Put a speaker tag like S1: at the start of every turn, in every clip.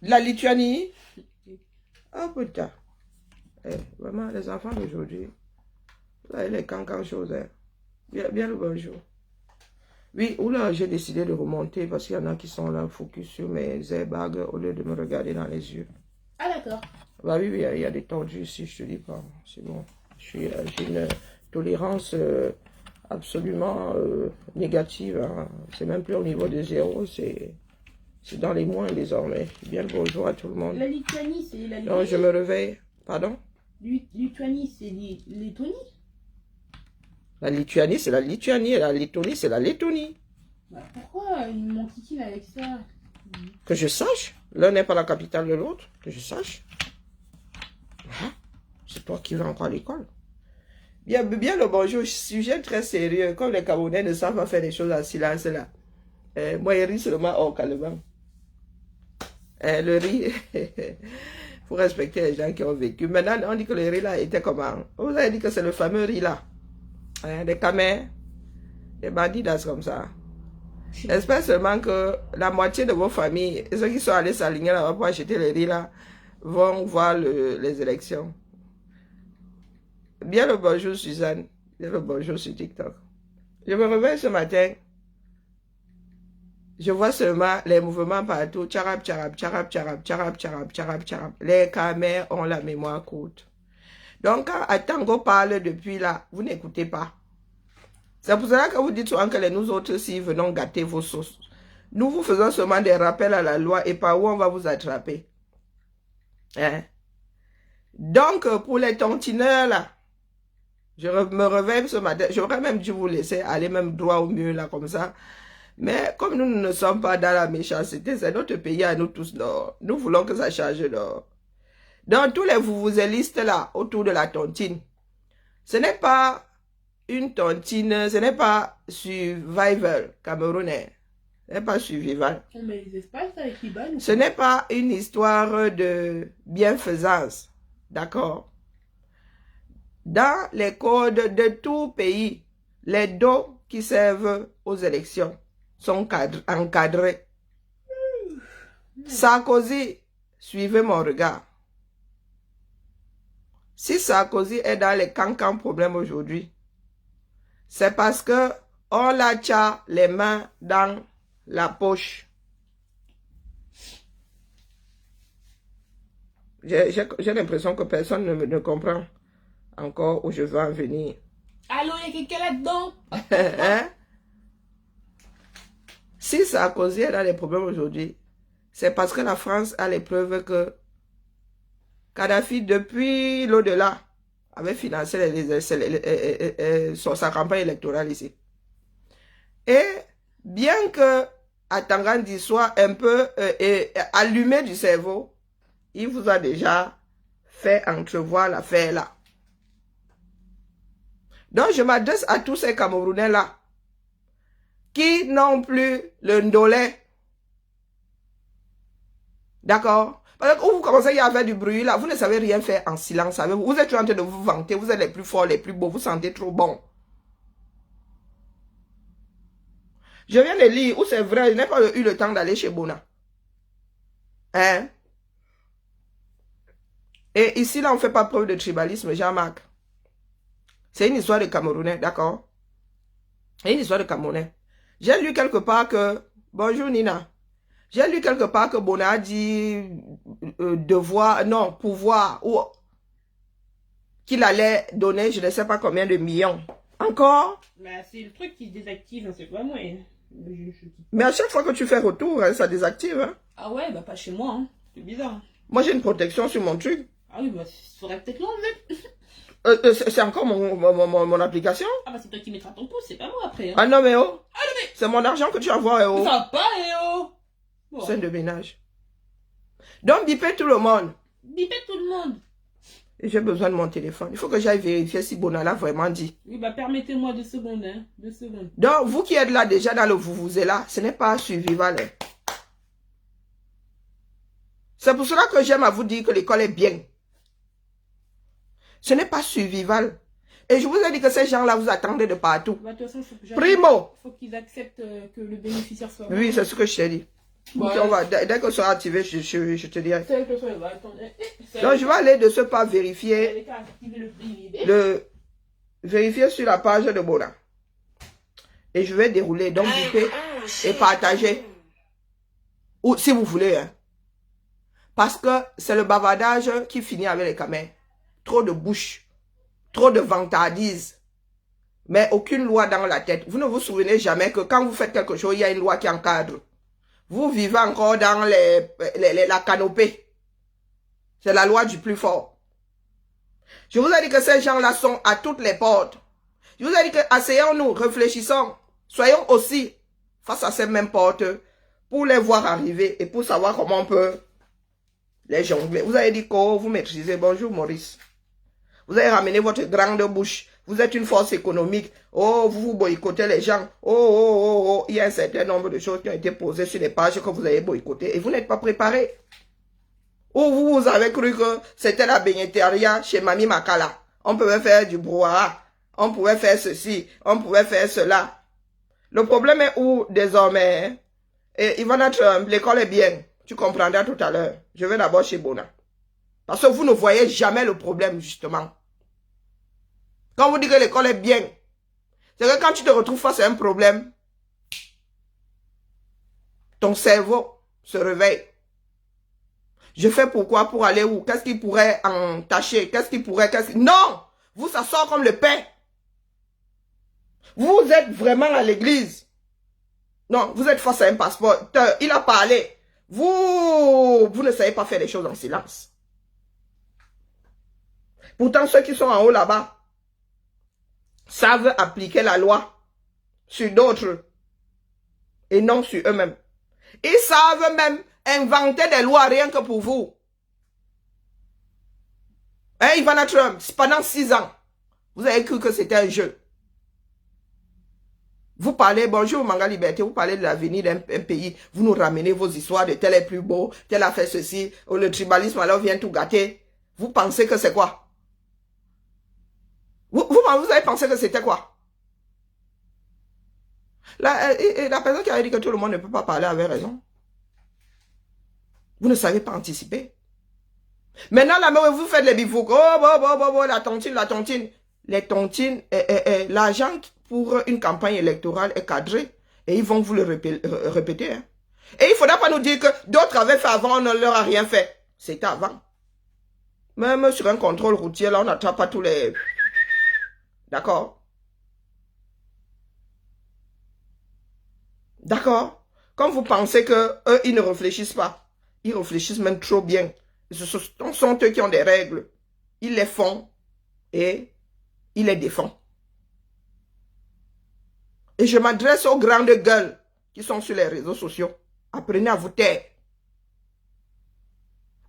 S1: La Lituanie? Oh putain. Eh, vraiment, les enfants d'aujourd'hui, vous avez les cancans choses. Hein. Bien le bonjour. Oui, oula, j'ai décidé de remonter parce qu'il y en a qui sont là, focus sur mes airbags au lieu de me regarder dans les yeux.
S2: Ah d'accord.
S1: Bah oui, il y a des tordus ici, je te dis pas. C'est bon. J'ai une tolérance absolument négative. Hein. C'est même plus au niveau de 0, c'est dans les moins désormais. Bien le bonjour à tout le monde.
S2: La Lituanie, c'est la Lituanie.
S1: Non, je me réveille. Pardon?
S2: Lituanie, c'est Lettonie.
S1: La Lituanie, c'est la Lituanie. Et la Lettonie, c'est la Lettonie.
S2: Bah, pourquoi ils m'enquiquinent avec ça?
S1: Que je sache. L'un n'est pas la capitale de l'autre. Que je sache. Hein? C'est toi qui vas encore à l'école. Bien le bonjour. Sujet très sérieux. Comme les Camerounais ne savent pas faire les choses en silence là. Moi, il rit seulement hors calmement. Le riz, il faut respecter les gens qui ont vécu. Maintenant, on dit que le riz là était comment? Vous avez dit que c'est le fameux riz là. Des camés, des bandits comme ça. J'espère seulement que la moitié de vos familles, et ceux qui sont allés s'aligner là-bas pour acheter le riz là, vont voir les élections. Bien le bonjour Suzanne. Bien le bonjour sur TikTok. Je me réveille ce matin. Je vois seulement les mouvements partout. Tcharap, tcharap, tcharap, tcharap, tcharap, tcharap, tcharap, tcharap. Les camés ont la mémoire courte. Donc, quand Atango parle depuis là, vous n'écoutez pas. C'est pour cela que vous dites souvent que nous autres, si venons gâter vos sauces. Nous vous faisons seulement des rappels à la loi et par où on va vous attraper. Hein? Donc, pour les tontineurs là, je me réveille ce matin. J'aurais même dû vous laisser aller même droit au mur là, comme ça. Mais comme nous ne sommes pas dans la méchanceté, c'est notre pays à nous tous. Non. Nous voulons que ça change. Non. Dans tous les vuvuzelistes là, autour de la tontine, ce n'est pas une tontine, ce n'est pas survival camerounais. Ce n'est pas survival.
S2: Mais les espaces avec Iban.
S1: Ce n'est pas une histoire de bienfaisance. D'accord? Dans les codes de tout pays, les dons qui servent aux élections sont encadrés. Sarkozy, suivez mon regard. Si Sarkozy est dans les cancans problèmes aujourd'hui, c'est parce que on l'a tcha les mains dans la poche. J'ai l'impression que personne ne comprend encore où je veux en venir.
S2: Allô, il y a quelqu'un là-dedans?
S1: Hein? Si Sarkozy est dans les problèmes aujourd'hui, c'est parce que la France a les preuves que Kadhafi, depuis l'au-delà, avait financé sa campagne électorale ici. Et bien que Atangandi soit un peu allumé du cerveau, il vous a déjà fait entrevoir l'affaire là. Donc je m'adresse à tous ces Camerounais là, qui n'ont plus le ndolé. D'accord? Parce que vous commencez à avoir du bruit là, vous ne savez rien faire en silence. Vous êtes en train de vous vanter, vous êtes les plus forts, les plus beaux, vous sentez trop bon. Je viens de lire, où c'est vrai, je n'ai pas eu le temps d'aller chez Bona. Hein? Et ici là, on ne fait pas preuve de tribalisme, Jean-Marc. C'est une histoire de Camerounais, d'accord? C'est une histoire de Camerounais. J'ai lu quelque part que... Bonjour Nina. J'ai lu quelque part que Bona a dit devoir, non, pouvoir, ou qu'il allait donner je ne sais pas combien de millions. Encore?
S2: Bah, c'est le truc qui se désactive, hein, c'est pas moi.
S1: Mais à chaque fois que tu fais retour, hein, ça désactive. Hein.
S2: Ah ouais, bah pas chez moi, hein. C'est bizarre.
S1: Moi j'ai une protection sur mon truc.
S2: Ah oui, bah il faudrait peut-être l'enlever.
S1: C'est encore mon application.
S2: Ah bah c'est toi qui mettras ton pouce, c'est pas moi après. Hein.
S1: Ah non mais oh.
S2: Ah non mais...
S1: C'est mon argent que tu envoies, oh.
S2: Ça va pas, oh. Bon.
S1: C'est de ménage. Donc, bipez tout le monde.
S2: Bipez tout le monde.
S1: J'ai besoin de mon téléphone. Il faut que j'aille vérifier si Bona l'a vraiment dit.
S2: Oui, bah permettez-moi 2 secondes, hein. 2 secondes.
S1: Donc, vous qui êtes là déjà dans le vous-vous-là, ce n'est pas survival. Hein. C'est pour cela que j'aime à vous dire que l'école est bien. Ce n'est pas survival. Et je vous ai dit que ces gens-là vous attendent de partout.
S2: Bah, de toute façon,
S1: Primo.
S2: Faut qu'ils acceptent que le bénéficiaire soit...
S1: Oui, c'est ce que je t'ai dit. Ok, on va, dès que ça sera activé, je te dirai.
S2: C'est que ça va attendre.
S1: Donc, je vais aller de ce pas vérifier vérifier sur la page de Bona. Et je vais dérouler, donc biper et partager. Ou si vous voulez. Hein. Parce que c'est le bavardage qui finit avec les camels. Trop de bouche. Trop de vantardise. Mais aucune loi dans la tête. Vous ne vous souvenez jamais que quand vous faites quelque chose, il y a une loi qui encadre. Vous vivez encore dans la canopée. C'est la loi du plus fort. Je vous ai dit que ces gens-là sont à toutes les portes. Je vous ai dit que asseyons-nous, réfléchissons. Soyons aussi face à ces mêmes portes pour les voir arriver et pour savoir comment on peut les jongler. Vous avez dit que vous maîtrisez. Bonjour Maurice. Vous avez ramené votre grande bouche. Vous êtes une force économique. Oh, vous boycottez les gens. Oh. Il y a un certain nombre de choses qui ont été posées sur les pages que vous avez boycottées et vous n'êtes pas préparé. Ou vous avez cru que c'était la bénéteria chez Mami Makala. On pouvait faire du brouhaha. On pouvait faire ceci. On pouvait faire cela. Le problème est où désormais? Et Ivana Trump, l'école est bien. Tu comprendras tout à l'heure. Je vais d'abord chez Bona. Parce que vous ne voyez jamais le problème, justement. Quand vous dites que l'école est bien, c'est que quand tu te retrouves face à un problème, ton cerveau se réveille. Je fais pourquoi? Pour aller où? Qu'est-ce qui pourrait entacher? Qu'est-ce qui pourrait... Non! Vous, ça sort comme le pain. Vous êtes vraiment à l'église. Non, vous êtes face à un passeport. Il a parlé. Vous ne savez pas faire les choses en silence. Pourtant, ceux qui sont en haut là-bas savent appliquer la loi sur d'autres et non sur eux-mêmes. Ils savent même inventer des lois rien que pour vous. Hein, Ivana Trump, pendant 6 ans, vous avez cru que c'était un jeu. Vous parlez, bonjour Manga Liberté, vous parlez de l'avenir d'un pays, vous nous ramenez vos histoires de tel est plus beau, tel a fait ceci, ou le tribalisme alors vient tout gâter. Vous pensez que c'est quoi? Vous avez pensé que c'était quoi? La personne qui a dit que tout le monde ne peut pas parler avait raison. Vous ne savez pas anticiper. Maintenant, là, vous faites les bifouques. Oh, la tontine. Les tontines, l'argent pour une campagne électorale est cadré. Et ils vont vous le répéter. Hein. Et il ne faudra pas nous dire que d'autres avaient fait avant, on ne leur a rien fait. C'était avant. Même sur un contrôle routier, là, on n'attrape pas tous les... D'accord? D'accord? Comme vous pensez que eux, ils ne réfléchissent pas. Ils réfléchissent même trop bien. Ce sont eux qui ont des règles. Ils les font et ils les défendent. Et je m'adresse aux grandes gueules qui sont sur les réseaux sociaux. Apprenez à vous taire.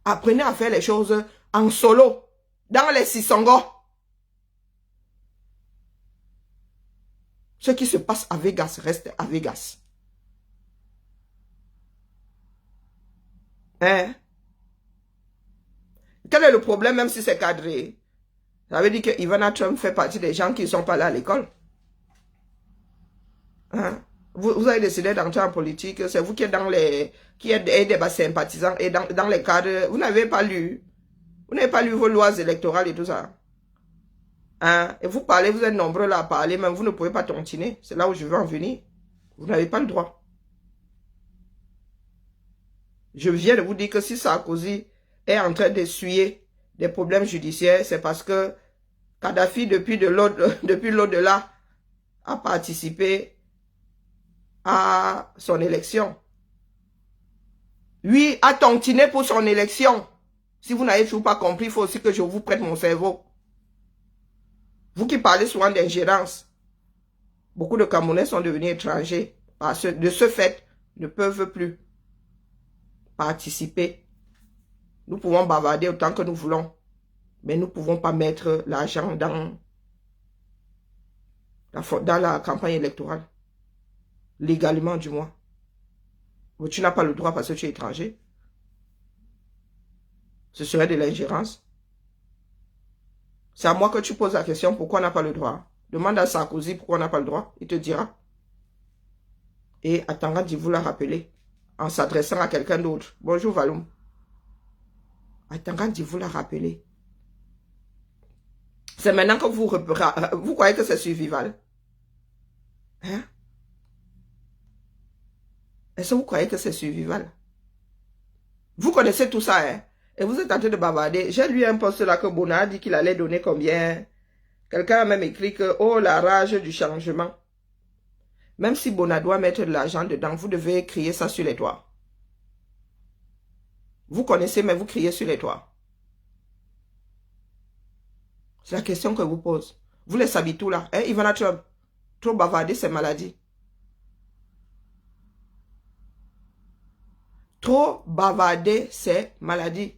S1: Apprenez à faire les choses en solo, dans les sisongos. Ce qui se passe à Vegas reste à Vegas. Hein? Quel est le problème même si c'est cadré? Ça veut dire que Ivana Trump fait partie des gens qui ne sont pas là à l'école. Hein? Vous avez décidé d'entrer en politique, c'est vous qui êtes dans les... qui êtes des sympathisants et dans les cadres. Vous n'avez pas lu. Vous n'avez pas lu vos lois électorales et tout ça. Hein? Et vous parlez, vous êtes nombreux là à parler, même vous ne pouvez pas tontiner. C'est là où je veux en venir. Vous n'avez pas le droit. Je viens de vous dire que si Sarkozy est en train d'essuyer des problèmes judiciaires, c'est parce que Kadhafi, depuis l'au-delà, a participé à son élection. Lui a tontiné pour son élection. Si vous n'avez toujours pas compris, il faut aussi que je vous prête mon cerveau. Vous qui parlez souvent d'ingérence, beaucoup de Camerounais sont devenus étrangers. De ce fait, ne peuvent plus participer. Nous pouvons bavarder autant que nous voulons, mais nous ne pouvons pas mettre l'argent dans la campagne électorale. Légalement, du moins. Mais tu n'as pas le droit parce que tu es étranger. Ce serait de l'ingérence. C'est à moi que tu poses la question pourquoi on n'a pas le droit. Demande à Sarkozy pourquoi on n'a pas le droit. Il te dira. Et attendra de vous la rappeler. en s'adressant à quelqu'un d'autre. Bonjour Valoum. Attends, quand il vous l'a rappelé. C'est maintenant que vous croyez que c'est survival. Hein? Est-ce que vous croyez que c'est survival? Vous connaissez tout ça, hein? Et vous êtes en train de bavarder. J'ai lu un post là que Bona a dit qu'il allait donner combien. Quelqu'un a même écrit que, oh, la rage du changement. Même si Bona doit mettre de l'argent dedans, vous devez crier ça sur les toits. Vous connaissez, mais vous criez sur les toits. C'est la question que vous pose. Vous les sabitez tout là. Hein, Ivana Trump, trop bavarder, c'est maladie. Trop bavarder, c'est maladie.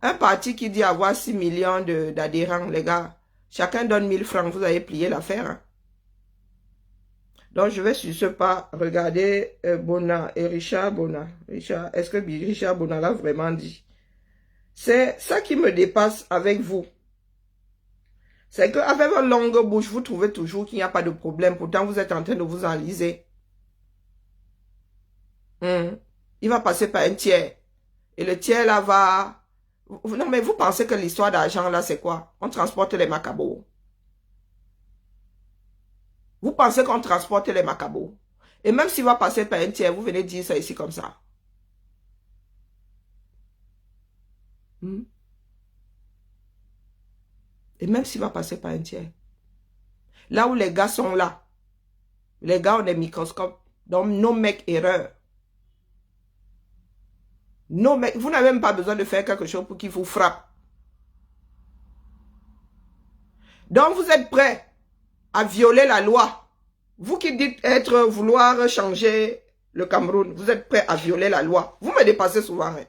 S1: Un parti qui dit avoir 6 millions d'adhérents, les gars, chacun donne 1000 francs, vous avez plié l'affaire. Hein? Donc, je vais sur ce pas regarder Bona et Richard Bona. Richard, est-ce que Richard Bona l'a vraiment dit? C'est ça qui me dépasse avec vous. C'est qu'avec votre longue bouche, vous trouvez toujours qu'il n'y a pas de problème. Pourtant, vous êtes en train de vous enliser. Il va passer par un tiers. Et le tiers là va... Non, mais vous pensez que l'histoire d'argent là, c'est quoi? On transporte les macabots. Vous pensez qu'on transporte les macabots. Et même s'il va passer par un tiers, vous venez dire ça ici comme ça. Et même s'il va passer par un tiers. Là où les gars sont là. Les gars ont des microscopes. Donc, no make erreur. No make... Vous n'avez même pas besoin de faire quelque chose pour qu'il vous frappe. Donc, vous êtes prêts à violer la loi. Vous qui dites vouloir changer le Cameroun, vous êtes prêts à violer la loi. Vous me dépassez souvent. Hein.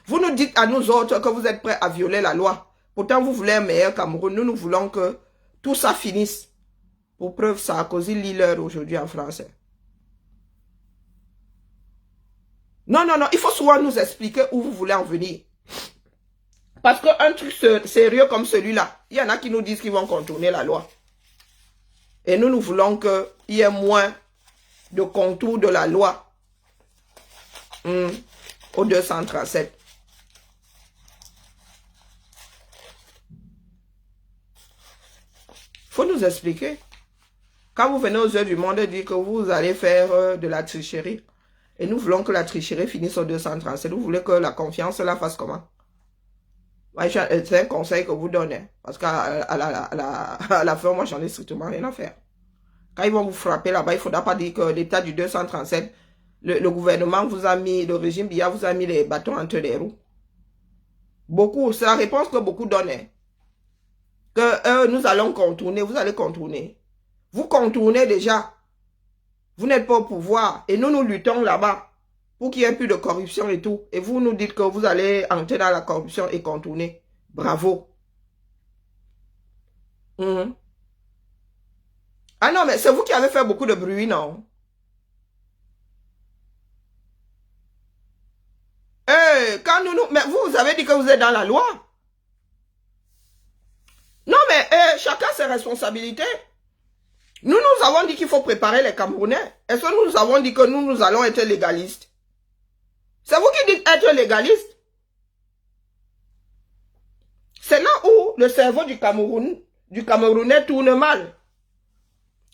S1: Vous nous dites à nous autres que vous êtes prêts à violer la loi. Pourtant, vous voulez un meilleur Cameroun. Nous voulons que tout ça finisse. Pour preuve, Sarkozy lit l'heure aujourd'hui en français. Non, non, non. Il faut souvent nous expliquer où vous voulez en venir. Parce qu'un truc sérieux comme celui-là, il y en a qui nous disent qu'ils vont contourner la loi. Et nous voulons qu'il y ait moins de contours de la loi au 237. Faut nous expliquer. Quand vous venez aux yeux du monde dire que vous allez faire de la tricherie, et nous voulons que la tricherie finisse au 237, vous voulez que la confiance la fasse comment? C'est un conseil que vous donnez. Parce qu'à la fin, moi, j'en ai strictement rien à faire. Quand ils vont vous frapper là-bas, il ne faudra pas dire que l'état du 237, le gouvernement vous a mis, le régime Biya vous a mis les bâtons entre les roues. Beaucoup, c'est la réponse que beaucoup donnent. Que nous allons contourner, vous allez contourner. Vous contournez déjà. Vous n'êtes pas au pouvoir. Et nous luttons là-bas pour qu'il n'y ait plus de corruption et tout. Et vous nous dites que vous allez entrer dans la corruption et contourner. Bravo. Ah non, mais c'est vous qui avez fait beaucoup de bruit, non? Quand mais vous avez dit que vous êtes dans la loi. Non, mais chacun ses responsabilités. Nous avons dit qu'il faut préparer les Camerounais. Est-ce que nous avons dit que nous allons être légalistes? C'est vous qui dites être légaliste. C'est là où le cerveau du Camerounais tourne mal.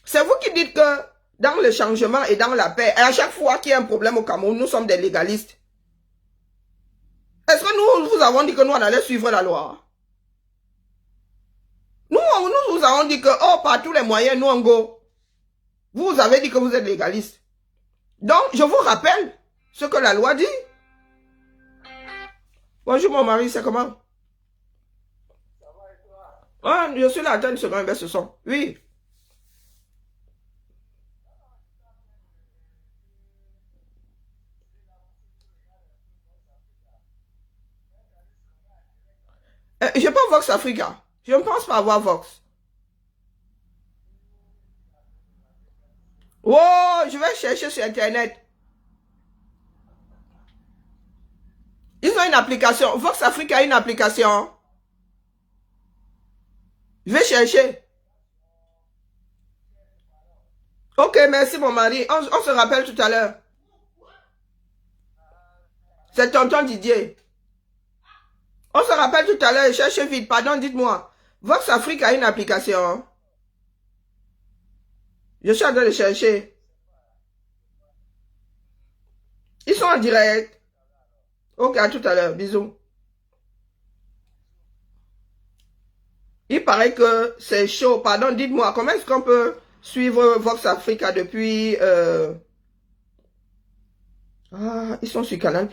S1: C'est vous qui dites que dans le changement et dans la paix, et à chaque fois qu'il y a un problème au Cameroun, nous sommes des légalistes. Est-ce que nous vous avons dit que nous on allait suivre la loi? Nous vous avons dit que, oh, par tous les moyens, nous, on go. Vous avez dit que vous êtes légaliste. Donc, je vous rappelle ce que la loi dit. Bonjour, mon mari, c'est comment? Ah, je suis là, attends une seconde, baisse ce son. Oui. Je n'ai pas Vox Africa. Je ne pense pas avoir Vox. Oh, je vais chercher sur Internet. Ils ont une application. Vox Africa a une application. Je vais chercher. Ok, merci mon mari. On se rappelle tout à l'heure. C'est tonton Didier. On se rappelle tout à l'heure. Cherchez vite. Pardon, dites-moi. Vox Afrique a une application. Je suis en train de chercher. Ils sont en direct. Ok, à tout à l'heure. Bisous. Il paraît que c'est chaud. Pardon, dites-moi, comment est-ce qu'on peut suivre Vox Africa depuis... Ah, ils sont sur Canal+.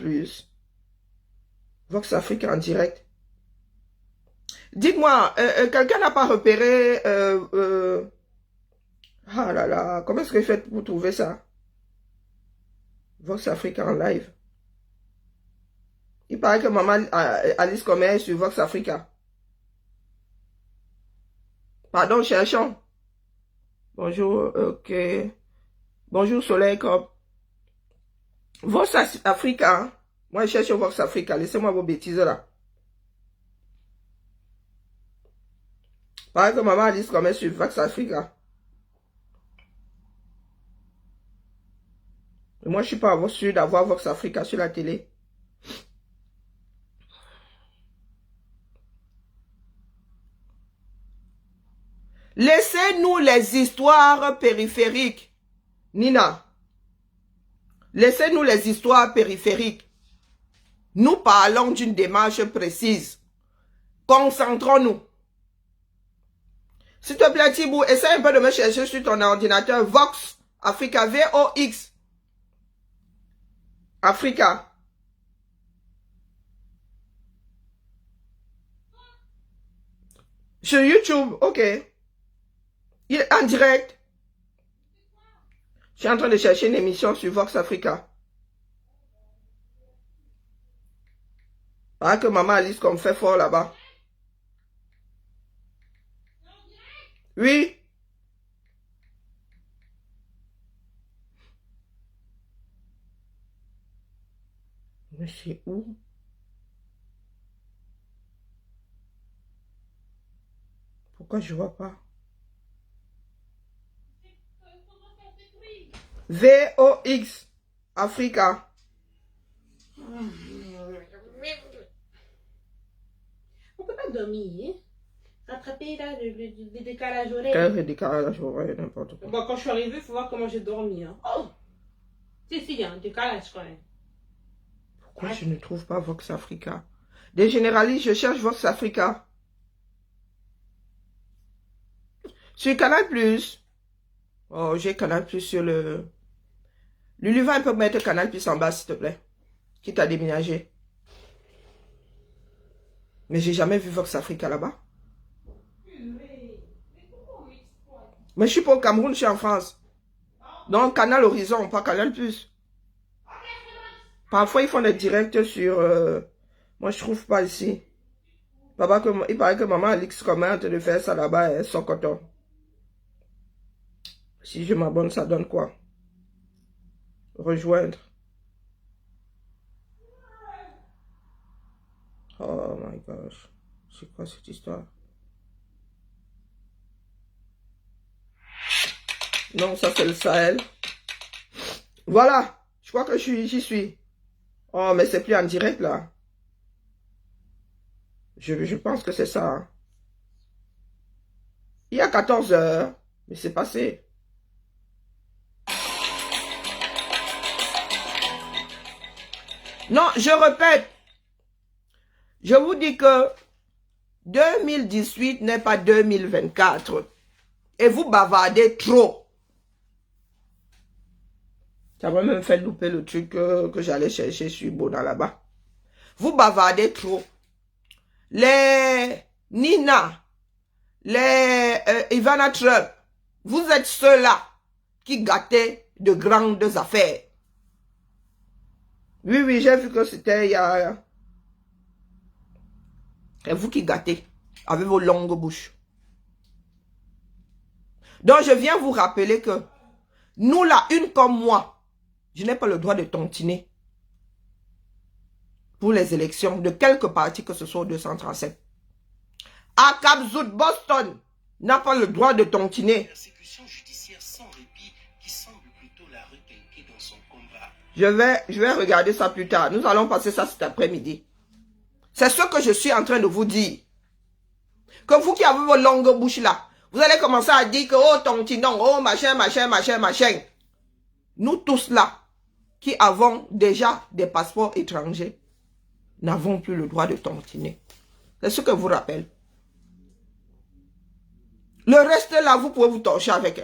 S1: Vox Africa en direct. Dites-moi, quelqu'un n'a pas repéré... Ah là là, comment est-ce que vous faites pour trouver ça? Vox Africa en live. Il paraît que maman Alice Comet est sur Vox Africa. Pardon, cherchons. Bonjour, ok. Bonjour, Soleil Cop. Vox Africa. Moi, je cherche Vox Africa. Laissez-moi vos bêtises là. Pareil que maman Alice Comet sur Vox Africa. Et moi, je suis pas sûr d'avoir Vox Africa sur la télé. Laissez-nous les histoires périphériques. Nina. Laissez-nous les histoires périphériques. Nous parlons d'une démarche précise. Concentrons-nous. S'il te plaît, Thibou, essaie un peu de me chercher sur ton ordinateur. Vox Africa, V-O-X. Africa. Sur YouTube, ok. Il est en direct. Je suis en train de chercher une émission sur Vox Africa. Ah, que maman Alice comme fait fort là-bas. Oui. Mais c'est où? Pourquoi je vois pas? VOX Africa.
S2: On peut pas dormir, hein? Rattraper là, le décalage horaire.
S1: Quel décalage horaire, n'importe quoi.
S2: Bon, quand je suis arrivée, il faut voir comment j'ai dormi. Hein. Oh! Si, il y a un décalage quand même.
S1: Pourquoi je ne trouve pas Vox Africa? Des généralistes, je cherche Vox Africa. Sur Canal+. Oh, j'ai Canal+, sur le... Luluva peut mettre Canal+ en bas, s'il te plaît. Qui t'a déménagé. Mais j'ai jamais vu Vox Africa là-bas. Mais je suis pas au Cameroun, je suis en France. Donc, Canal Horizon, pas Canal+. Parfois, ils font des directs sur... Moi, je trouve pas ici. Il paraît que maman Alix commente de faire ça là-bas, son coton. Si je m'abonne, ça donne quoi? Rejoindre. Oh my gosh. C'est quoi cette histoire? Non, ça c'est le Sahel. Voilà. Je crois que j'y suis. Oh, mais c'est plus en direct là. Je pense que c'est ça. Hein. Il y a 14 heures. Mais c'est passé. Non, je répète. Je vous dis que 2018 n'est pas 2024. Et vous bavardez trop. Ça va même faire louper le truc que j'allais chercher sur Bona là-bas. Vous bavardez trop. Les Nina, les Ivana Trump, vous êtes ceux-là qui gâtaient de grandes affaires. Oui, oui, j'ai vu que c'était il y a... Et vous qui gâtez avec vos longues bouches. Donc, je viens vous rappeler que nous, là, une comme moi, je n'ai pas le droit de tontiner pour les élections de quelque parti que ce soit au 237. Akab Zout Boston n'a pas le droit de tontiner.
S3: Persécution judiciaire sans répit
S1: Je vais regarder ça plus tard. Nous allons passer ça cet après-midi. C'est ce que je suis en train de vous dire. Que vous qui avez vos longues bouches là, vous allez commencer à dire que, oh, tontinon, oh, machin, machin, machin, machin. Nous tous là, qui avons déjà des passeports étrangers, n'avons plus le droit de tontiner. C'est ce que vous rappelle. Le reste là, vous pouvez vous torcher avec.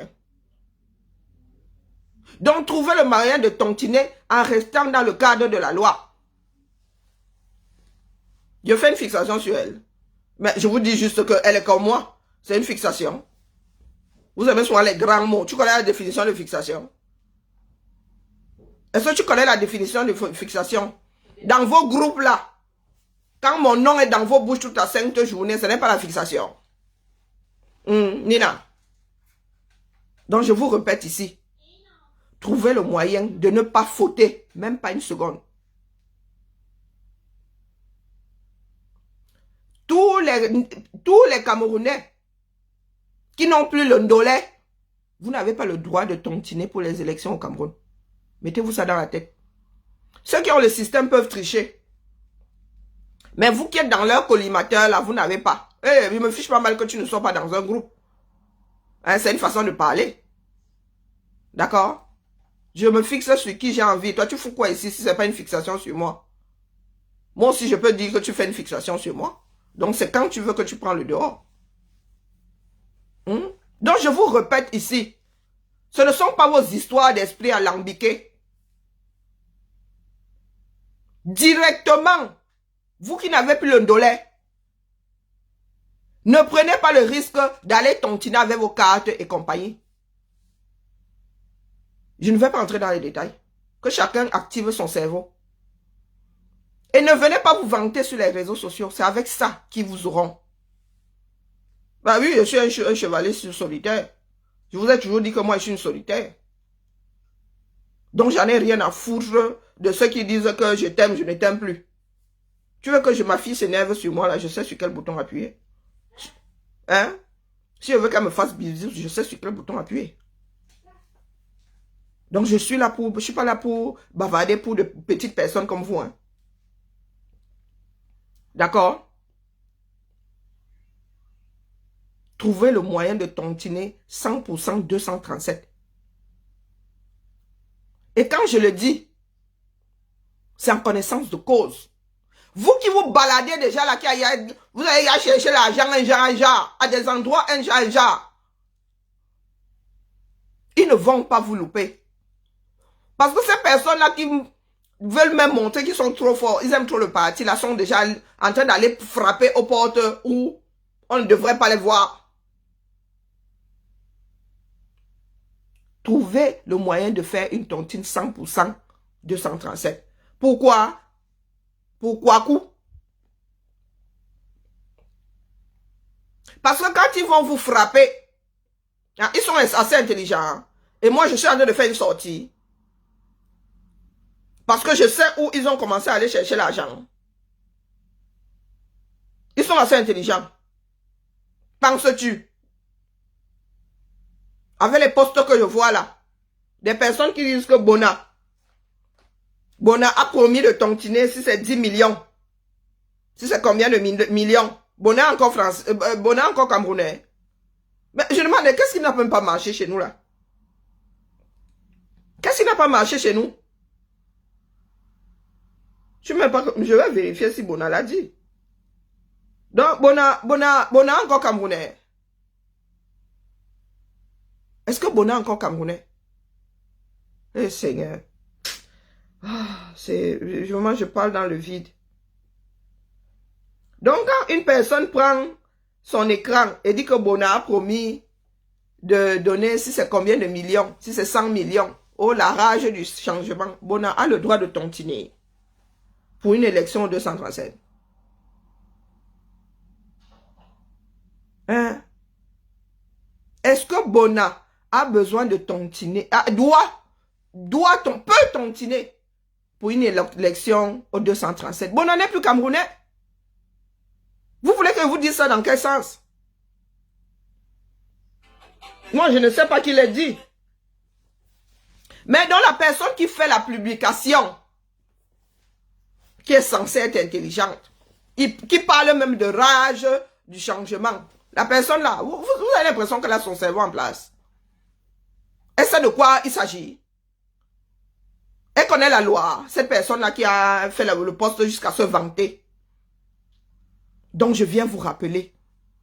S1: Donc, trouvez le moyen de tontiner en restant dans le cadre de la loi. Je fais une fixation sur elle. Mais je vous dis juste qu'elle est comme moi. C'est une fixation. Vous aimez souvent les grands mots. Tu connais la définition de fixation? Est-ce que tu connais la définition de fixation? Dans vos groupes là, quand mon nom est dans vos bouches toute la sainte journée, ce n'est pas la fixation. Nina. Donc je vous répète ici. Trouvez le moyen de ne pas fauter, même pas une seconde. Tous les Camerounais qui n'ont plus le ndolé, vous n'avez pas le droit de tontiner pour les élections au Cameroun. Mettez-vous ça dans la tête. Ceux qui ont le système peuvent tricher. Mais vous qui êtes dans leur collimateur, là, vous n'avez pas. Eh, il me fiche pas mal que tu ne sois pas dans un groupe. Hein, c'est une façon de parler. D'accord? Je me fixe sur qui j'ai envie. Toi, tu fous quoi ici si ce n'est pas une fixation sur moi? Moi aussi, je peux dire que tu fais une fixation sur moi. Donc, c'est quand tu veux que tu prends le dehors. Donc, je vous répète ici. Ce ne sont pas vos histoires d'esprit alambiquées. Directement, vous qui n'avez plus le ndolé, ne prenez pas le risque d'aller tontiner avec vos cartes et compagnie. Je ne vais pas entrer dans les détails. Que chacun active son cerveau. Et ne venez pas vous vanter sur les réseaux sociaux. C'est avec ça qu'ils vous auront. Bah oui, je suis un chevalier solitaire. Je vous ai toujours dit que moi, je suis une solitaire. Donc, j'en ai rien à foutre de ceux qui disent que je t'aime, je ne t'aime plus. Tu veux que ma fille s'énerve sur moi, là, je sais sur quel bouton appuyer. Hein? Si je veux qu'elle me fasse bisous, je sais sur quel bouton appuyer. Donc, je suis pas là pour bavarder pour de petites personnes comme vous, hein. D'accord? Trouvez le moyen de tontiner 100% 237. Et quand je le dis, c'est en connaissance de cause. Vous qui vous baladez déjà là, vous allez chercher l'argent un genre, à des endroits un genre. Ils ne vont pas vous louper. Parce que ces personnes-là qui veulent même montrer qu'ils sont trop forts, ils aiment trop le parti, là, sont déjà en train d'aller frapper aux portes où on ne devrait pas les voir. Trouvez le moyen de faire une tontine 100% 237. Pourquoi? Pourquoi coup? Parce que quand ils vont vous frapper, hein, ils sont assez intelligents. Hein, et moi, je suis en train de faire une sortie. Parce que je sais où ils ont commencé à aller chercher l'argent. Ils sont assez intelligents. Penses-tu? Avec les postes que je vois là, des personnes qui disent que Bona a promis de tontiner si c'est 10 millions. Si c'est combien de millions? Bona encore français, Bona encore camerounais. Mais je demande, qu'est-ce qui n'a même pas marché chez nous là? Qu'est-ce qui n'a pas marché chez nous? Je vais vérifier si Bona l'a dit. Donc, Bona encore camerounais. Est-ce que Bona encore camerounais? Eh Seigneur. Vraiment, je parle dans le vide. Donc, quand une personne prend son écran et dit que Bona a promis de donner, si c'est combien de millions, si c'est 100 millions, oh la rage du changement, Bona a le droit de tontiner pour une élection 237. Hein? Est-ce que Bona a besoin de tontiner, peut tontiner pour une élection au 237? Bona n'est plus camerounais. Vous voulez que je vous dise ça dans quel sens? Moi, je ne sais pas qui l'a dit. Mais dans la personne qui fait la publication, qui est censée être intelligente, qui parle même de rage, du changement, la personne là, vous avez l'impression qu'elle a son cerveau en place. Elle sait de quoi il s'agit. Elle connaît la loi. Cette personne-là qui a fait le poste jusqu'à se vanter. Donc, je viens vous rappeler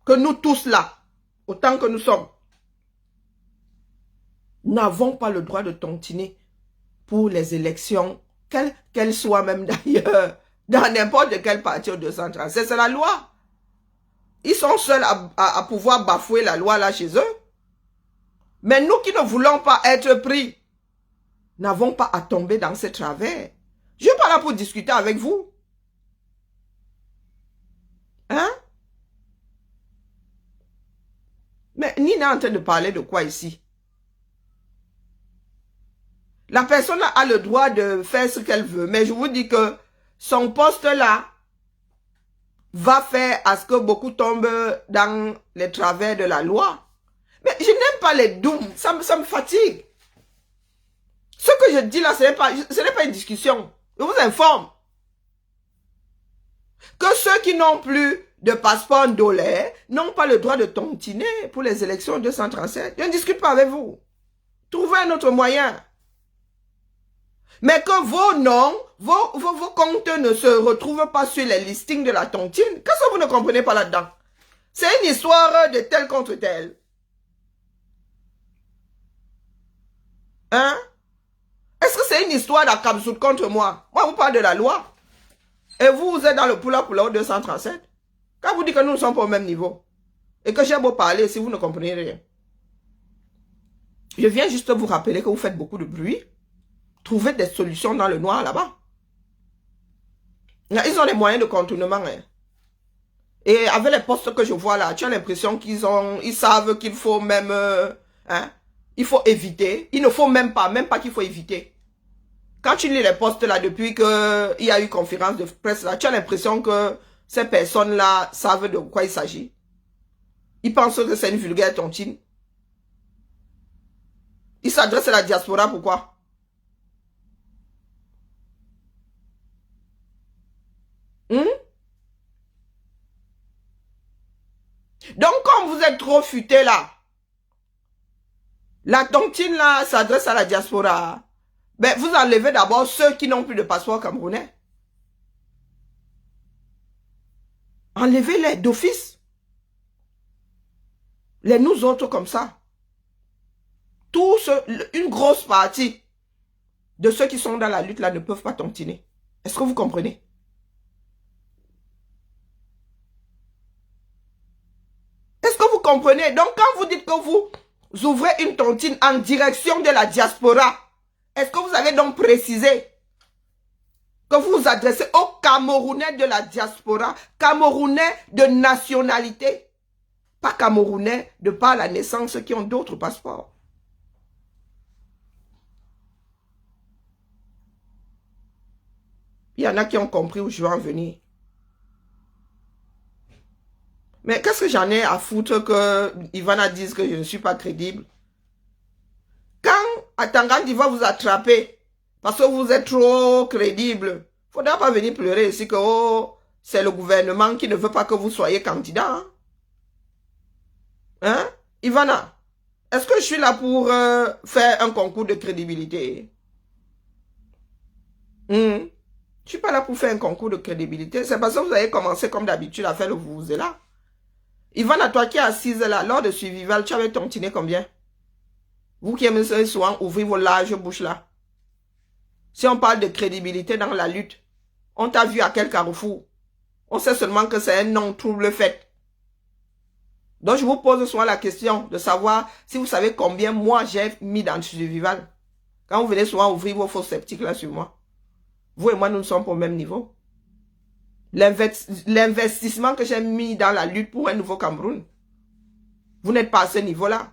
S1: que nous tous là, autant que nous sommes, n'avons pas le droit de tontiner pour les élections, qu'elles soient même d'ailleurs, dans n'importe quel parti au 236. C'est la loi. Ils sont seuls à pouvoir bafouer la loi là chez eux. Mais nous qui ne voulons pas être pris, n'avons pas à tomber dans ces travers. Je ne suis pas là pour discuter avec vous. Hein? Mais Nina est en train de parler de quoi ici? La personne a le droit de faire ce qu'elle veut, mais je vous dis que son poste là va faire à ce que beaucoup tombent dans les travers de la loi. Mais je n'aime pas les dooms, ça me fatigue. Ce que je dis là, ce n'est pas une discussion. Je vous informe que ceux qui n'ont plus de passeport ndolé n'ont pas le droit de tontiner pour les élections 237. Je ne discute pas avec vous. Trouvez un autre moyen. Mais que vos noms, vos comptes ne se retrouvent pas sur les listings de la tontine, qu'est-ce que vous ne comprenez pas là-dedans? C'est une histoire de tel contre tel. Hein? Est-ce que c'est une histoire d'Akabsout contre moi? Moi, vous parlez de la loi. Et vous êtes dans le poula 237. Quand vous dites que nous ne sommes pas au même niveau, et que j'ai beau parler si vous ne comprenez rien. Je viens juste vous rappeler que vous faites beaucoup de bruit. Trouvez des solutions dans le noir là-bas. Ils ont les moyens de contournement. Hein. Et avec les postes que je vois là, tu as l'impression qu'ils savent qu'il faut même... il faut éviter. Il ne faut même pas qu'il faut éviter. Quand tu lis les postes là, depuis qu'il y a eu conférence de presse là, tu as l'impression que ces personnes-là savent de quoi il s'agit. Ils pensent que c'est une vulgaire tontine. Ils s'adressent à la diaspora, pourquoi? Donc, comme vous êtes trop futé là, la tontine là s'adresse à la diaspora. Ben, vous enlevez d'abord ceux qui n'ont plus de passeport camerounais. Enlevez-les d'office. Les nous autres comme ça. Tous, une grosse partie de ceux qui sont dans la lutte là ne peuvent pas tontiner. Est-ce que vous comprenez? Est-ce que vous comprenez? Donc quand vous dites que vous ouvrez une tontine en direction de la diaspora, est-ce que vous avez donc précisé que vous vous adressez aux Camerounais de la diaspora, Camerounais de nationalité, pas Camerounais de par la naissance qui ont d'autres passeports? Il y en a qui ont compris où je veux en venir. Mais qu'est-ce que j'en ai à foutre que Ivana dise que je ne suis pas crédible? Quand Atangandi va vous attraper parce que vous êtes trop crédible, il ne faudra pas venir pleurer ici que oh, c'est le gouvernement qui ne veut pas que vous soyez candidat. Hein? Ivana, est-ce que je suis là pour faire un concours de crédibilité? Je ne suis pas là pour faire un concours de crédibilité. C'est parce que vous avez commencé comme d'habitude à faire le vous là. Ivana, toi qui es assise là, lors de Suivival, tu avais tontiné combien? Vous qui aimez souvent ouvrir vos larges bouches là. Si on parle de crédibilité dans la lutte, on t'a vu à quel carrefour? On sait seulement que c'est un non trouble fait. Donc je vous pose souvent la question de savoir si vous savez combien moi j'ai mis dans le Suivival. Quand vous venez souvent ouvrir vos faux sceptiques là sur moi. Vous et moi, nous ne sommes pas au même niveau. L'investissement que j'ai mis dans la lutte pour un nouveau Cameroun, vous n'êtes pas à ce niveau-là.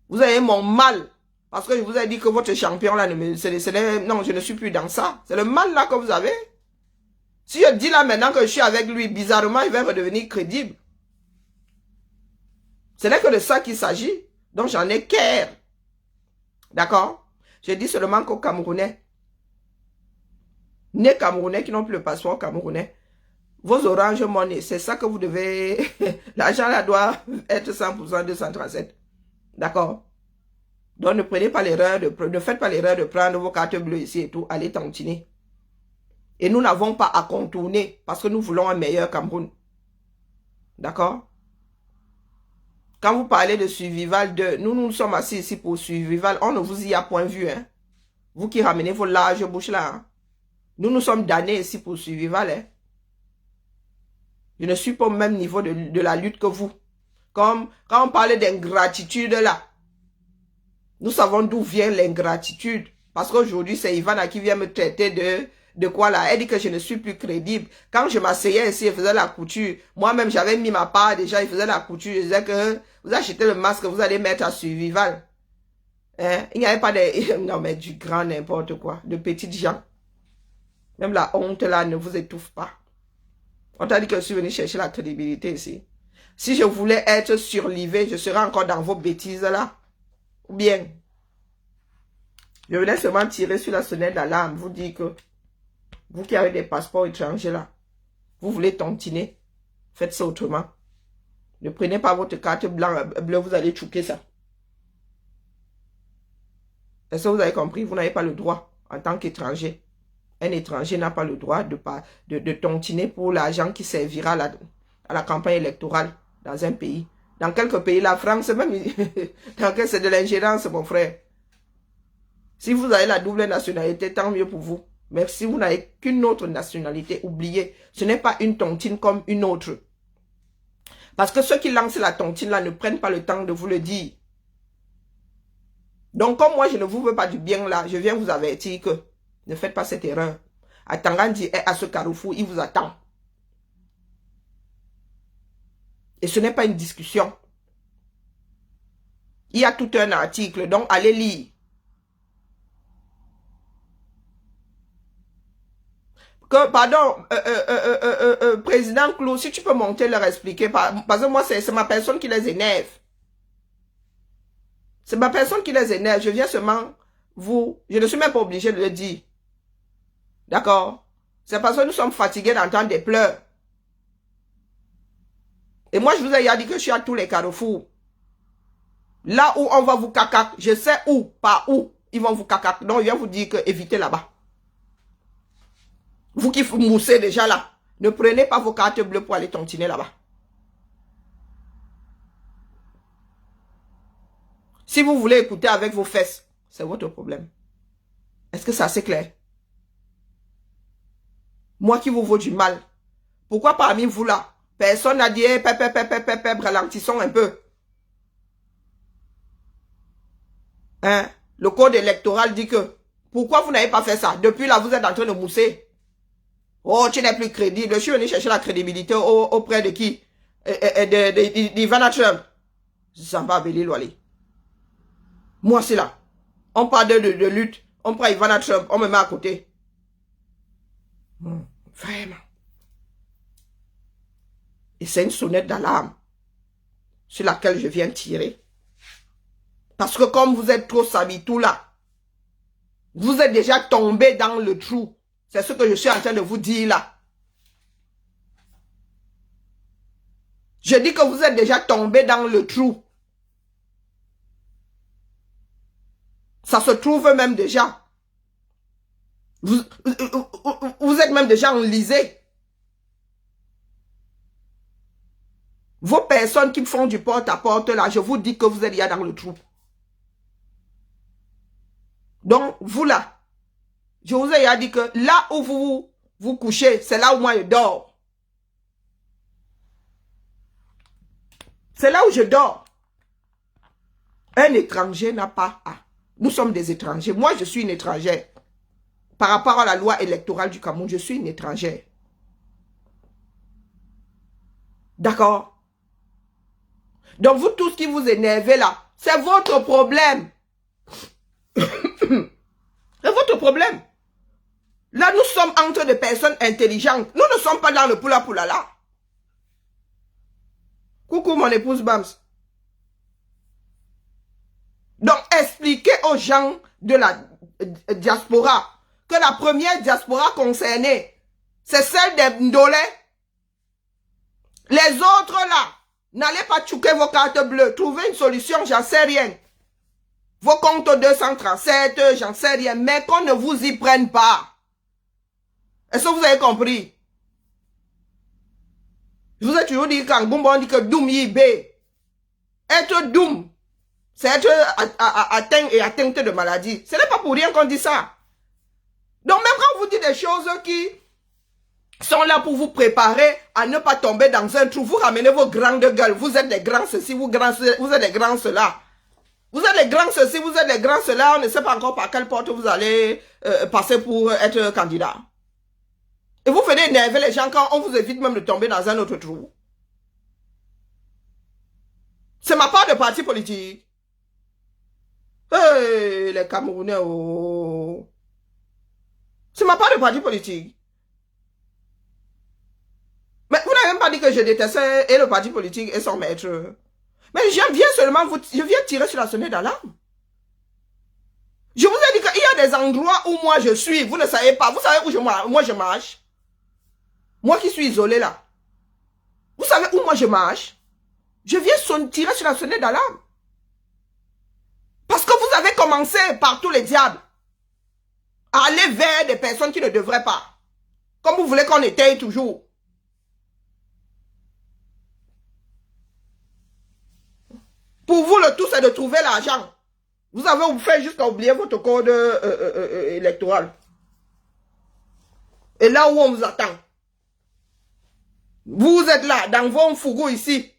S1: Vous avez mon mal. Parce que je vous ai dit que votre champion là, non, je ne suis plus dans ça. C'est le mal là que vous avez. Si je dis là maintenant que je suis avec lui, bizarrement, il va redevenir crédible. Ce n'est que de ça qu'il s'agit. Donc j'en ai qu'ère. D'accord? J'ai dit seulement qu'aux Camerounais, nés Camerounais qui n'ont plus le passeport camerounais, vos Orange Money, c'est ça que vous devez... L'argent là doit être 100% 237. D'accord? Donc ne prenez pas l'erreur ne faites pas l'erreur de prendre vos cartes bleues ici et tout, allez tantiner. Et nous n'avons pas à contourner parce que nous voulons un meilleur Cameroun. D'accord? Quand vous parlez de survival, nous sommes assis ici pour survival, on ne vous y a point vu. Hein? Vous qui ramenez vos larges bouches là. Hein? Nous sommes damnés ici pour survival. Hein? Je ne suis pas au même niveau de la lutte que vous. Comme quand on parle d'ingratitude là. Nous savons d'où vient l'ingratitude. Parce qu'aujourd'hui, c'est Ivana qui vient me traiter de quoi là. Elle dit que je ne suis plus crédible. Quand je m'asseyais ici et faisais la couture, moi-même j'avais mis ma part déjà, il faisait la couture. Je disais que vous achetez le masque que vous allez mettre à survival. Hein? Il n'y avait pas de... Non mais du grand n'importe quoi. De petites gens. Même la honte là ne vous étouffe pas. On t'a dit que je suis venu chercher la crédibilité ici. Si je voulais être surlivé, je serais encore dans vos bêtises là. Ou bien, je venais seulement tirer sur la sonnette d'alarme, vous dire que vous qui avez des passeports étrangers là, vous voulez tontiner, faites ça autrement. Ne prenez pas votre carte bleue, vous allez chouquer ça. Est-ce que vous avez compris? Vous n'avez pas le droit en tant qu'étranger. Un étranger n'a pas le droit de tontiner pour l'argent qui servira à la campagne électorale dans un pays. Dans quelques pays, la France même, c'est de l'ingérence, mon frère. Si vous avez la double nationalité, tant mieux pour vous. Mais si vous n'avez qu'une autre nationalité, oubliez, ce n'est pas une tontine comme une autre. Parce que ceux qui lancent la tontine là ne prennent pas le temps de vous le dire. Donc comme moi je ne vous veux pas du bien là, je viens vous avertir que ne faites pas cette erreur. Atangandi est à ce carrefour, il vous attend. Et ce n'est pas une discussion. Il y a tout un article, donc allez lire. Que, pardon, président Clou, si tu peux monter leur expliquer, parce que moi, c'est ma personne qui les énerve. C'est ma personne qui les énerve. Je viens seulement je ne suis même pas obligé de le dire. D'accord? C'est parce que nous sommes fatigués d'entendre des pleurs. Et moi, je vous ai dit que je suis à tous les carrefours. Là où on va vous cacac, je sais où, pas où, ils vont vous cacac. Donc, je viens vous dire que évitez là-bas. Vous qui moussez déjà là, ne prenez pas vos cartes bleues pour aller tontiner là-bas. Si vous voulez écouter avec vos fesses, c'est votre problème. Est-ce que ça c'est clair? Moi qui vous vaut du mal. Pourquoi parmi vous là, personne n'a dit, ralentissons un peu. Hein? Le code électoral dit que, pourquoi vous n'avez pas fait ça? Depuis là, vous êtes en train de mousser. Oh, tu n'es plus crédible. Je suis venu chercher la crédibilité auprès de qui? D'Ivana Trump. Zamba Beli Loali. Moi, c'est là. On parle de lutte. On prend Ivana Trump. On me met à côté. Vraiment. Et c'est une sonnette d'alarme sur laquelle je viens tirer. Parce que comme vous êtes trop sabitou là, vous êtes déjà tombé dans le trou. C'est ce que je suis en train de vous dire là. Je dis que vous êtes déjà tombé dans le trou. Ça se trouve même déjà. Vous êtes même déjà enlisé. Vos personnes qui font du porte-à-porte là, je vous dis que vous êtes déjà dans le trou. Donc, vous là, je vous ai dit que là où vous couchez, c'est là où moi je dors. C'est là où je dors. Un étranger n'a pas à. Nous sommes des étrangers. Moi, je suis une étrangère. Par rapport à la loi électorale du Cameroun, je suis une étrangère. D'accord? Donc, vous tous qui vous énervez là, c'est votre problème. C'est votre problème. Là, nous sommes entre des personnes intelligentes. Nous ne sommes pas dans le poula là. Coucou mon épouse Bams. Donc, expliquez aux gens de la diaspora, que la première diaspora concernée, c'est celle des Ndolé. Les autres là, n'allez pas tchouquer vos cartes bleues. Trouvez une solution, j'en sais rien. Vos comptes 237, j'en sais rien. Mais qu'on ne vous y prenne pas. Est-ce que vous avez compris? Je vous ai toujours dit qu'en Gumbo, on dit que Doum Yibé. Être Doum, c'est être atteint et atteinte de maladie. Ce n'est pas pour rien qu'on dit ça. Donc même quand on vous dit des choses qui sont là pour vous préparer à ne pas tomber dans un trou, vous ramenez vos grandes gueules. Vous êtes des grands ceci, vous êtes des grands cela. Vous êtes les grands ceci, vous êtes les grands cela. On ne sait pas encore par quelle porte vous allez passer pour être candidat. Et vous venez énerver les gens quand on vous évite même de tomber dans un autre trou. C'est ma part de parti politique. Hey, les Camerounais, oh. C'est ma part de parti politique. Mais vous n'avez même pas dit que je détestais et le parti politique et son maître. Mais je viens seulement je viens tirer sur la sonnette d'alarme. Je vous ai dit qu'il y a des endroits où moi je suis, vous ne savez pas. Vous savez où moi je marche. Moi qui suis isolé là. Vous savez où moi je marche. Je viens tirer sur la sonnette d'alarme. Parce que vous avez commencé par tous les diables à aller vers des personnes qui ne devraient pas. Comme vous voulez qu'on étaye toujours. Pour vous, le tout, c'est de trouver l'argent. Vous avez fait jusqu'à oublier votre code électoral. Et là où on vous attend. Vous êtes là, dans vos fougous ici.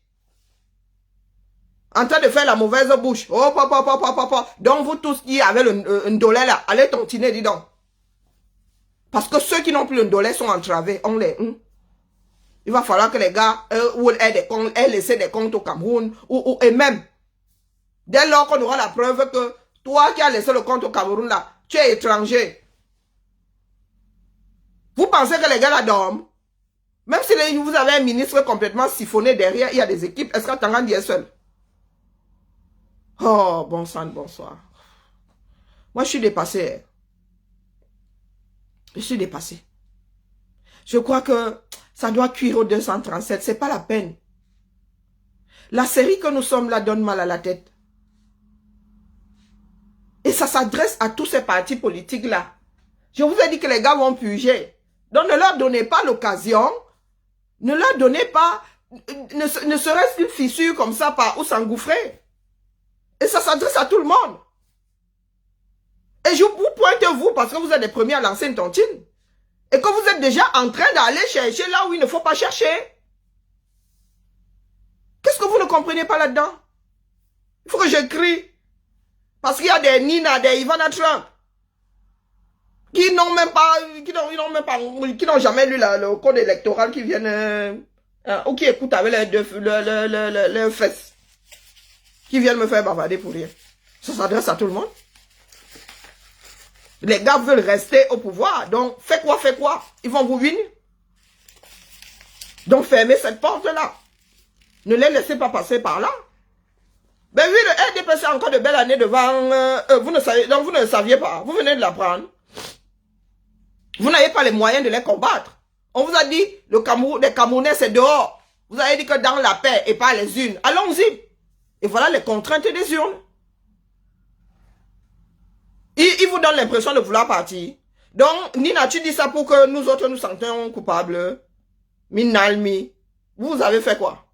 S1: En train de faire la mauvaise bouche. Oh, papa. Donc vous tous qui avez le ndolé là, allez tontiner, dis donc. Parce que ceux qui n'ont plus le ndolé sont entravés. On les... Il va falloir que les gars aient laissé des comptes au Cameroun. Et même, dès lors qu'on aura la preuve que toi qui as laissé le compte au Cameroun là, tu es étranger. Vous pensez que les gars là dorment? Même si vous avez un ministre complètement siphonné derrière, il y a des équipes. Est-ce que Tangandi est seul? Oh, bon sang, bonsoir. Moi, je suis dépassé. Je suis dépassé. Je crois que ça doit cuire au 237. C'est pas la peine. La série que nous sommes là donne mal à la tête. Et ça s'adresse à tous ces partis politiques-là. Je vous ai dit que les gars vont puger. Donc, ne leur donnez pas l'occasion. Ne leur donnez pas, ne serait-ce qu'une fissure comme ça par où s'engouffrer. Et ça s'adresse à tout le monde. Et je vous pointe vous parce que vous êtes les premiers à lancer une tontine. Et que vous êtes déjà en train d'aller chercher là où il ne faut pas chercher. Qu'est-ce que vous ne comprenez pas là-dedans? Il faut que je crie. Parce qu'il y a des Nina, des Ivana Trump. Qui n'ont même pas, qui n'ont jamais lu le code électoral, qui viennent, ou qui écoutent avec leurs fesses. Qui viennent me faire bavarder pour rien. Ça s'adresse à tout le monde. Les gars veulent rester au pouvoir. Donc, fais quoi? Ils vont vous ruiner. Donc, fermez cette porte-là. Ne les laissez pas passer par là. Ben oui, le RDPC a encore de belles années devant. Vous ne le saviez pas. Vous venez de l'apprendre. Vous n'avez pas les moyens de les combattre. On vous a dit, les Camerounais, c'est dehors. Vous avez dit que dans la paix et pas les urnes. Allons-y. Et voilà les contraintes des urnes. Ils vous donnent l'impression de vouloir partir. Donc, Nina, tu dis ça pour que nous autres nous sentions coupables. Minalmi. Vous avez fait quoi?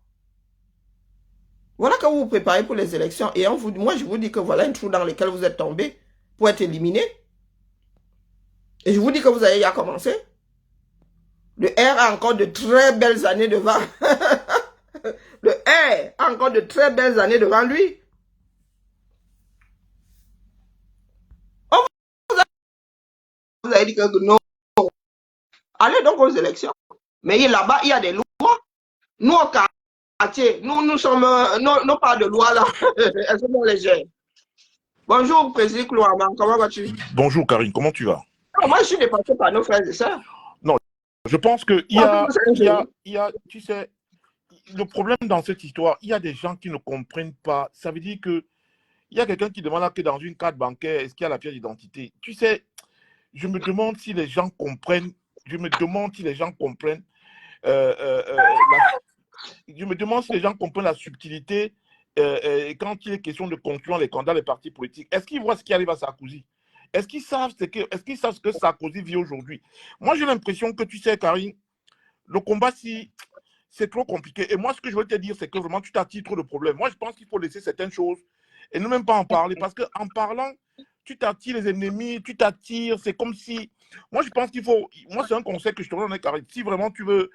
S1: Voilà que vous vous préparez pour les élections. Et moi, je vous dis que voilà un trou dans lequel vous êtes tombé pour être éliminé. Et je vous dis que vous avez déjà commencé. Le R a encore de très belles années devant. Le R a encore de très belles années devant lui. Oh, vous avez dit que non. Allez donc aux élections. Mais là-bas, il y a des lois. Nous, au quartier, nous sommes... Nos pas de loi là. Elles sont légères. Bonjour, président Klouama. Comment vas-tu?
S3: Bonjour Karine, comment tu vas?
S1: Moi, je suis dépassé par nos frères et sœurs.
S3: Non, je pense qu'il y a, tu sais, le problème dans cette histoire, il y a des gens qui ne comprennent pas. Ça veut dire que Il y a quelqu'un qui demande là que dans une carte bancaire, est-ce qu'il y a la pièce d'identité? Tu sais, je me demande si les gens comprennent, je me demande si les gens comprennent, je me demande si les gens comprennent la subtilité quand il est question de conclure les candidats des partis politiques. Est-ce qu'ils voient ce qui arrive à Sarkozy? Est-ce qu'ils savent ce que Sarkozy vit aujourd'hui? Moi, j'ai l'impression que, tu sais, Karine, le combat, si c'est trop compliqué. Et moi, ce que je veux te dire, c'est que vraiment, tu t'attires trop de problèmes. Moi, je pense qu'il faut laisser certaines choses et ne même pas en parler. Parce qu'en parlant, tu t'attires les ennemis, tu t'attires. C'est comme si... Moi, je pense qu'il faut... Moi, c'est un conseil que je te donne, Karine. Si vraiment tu veux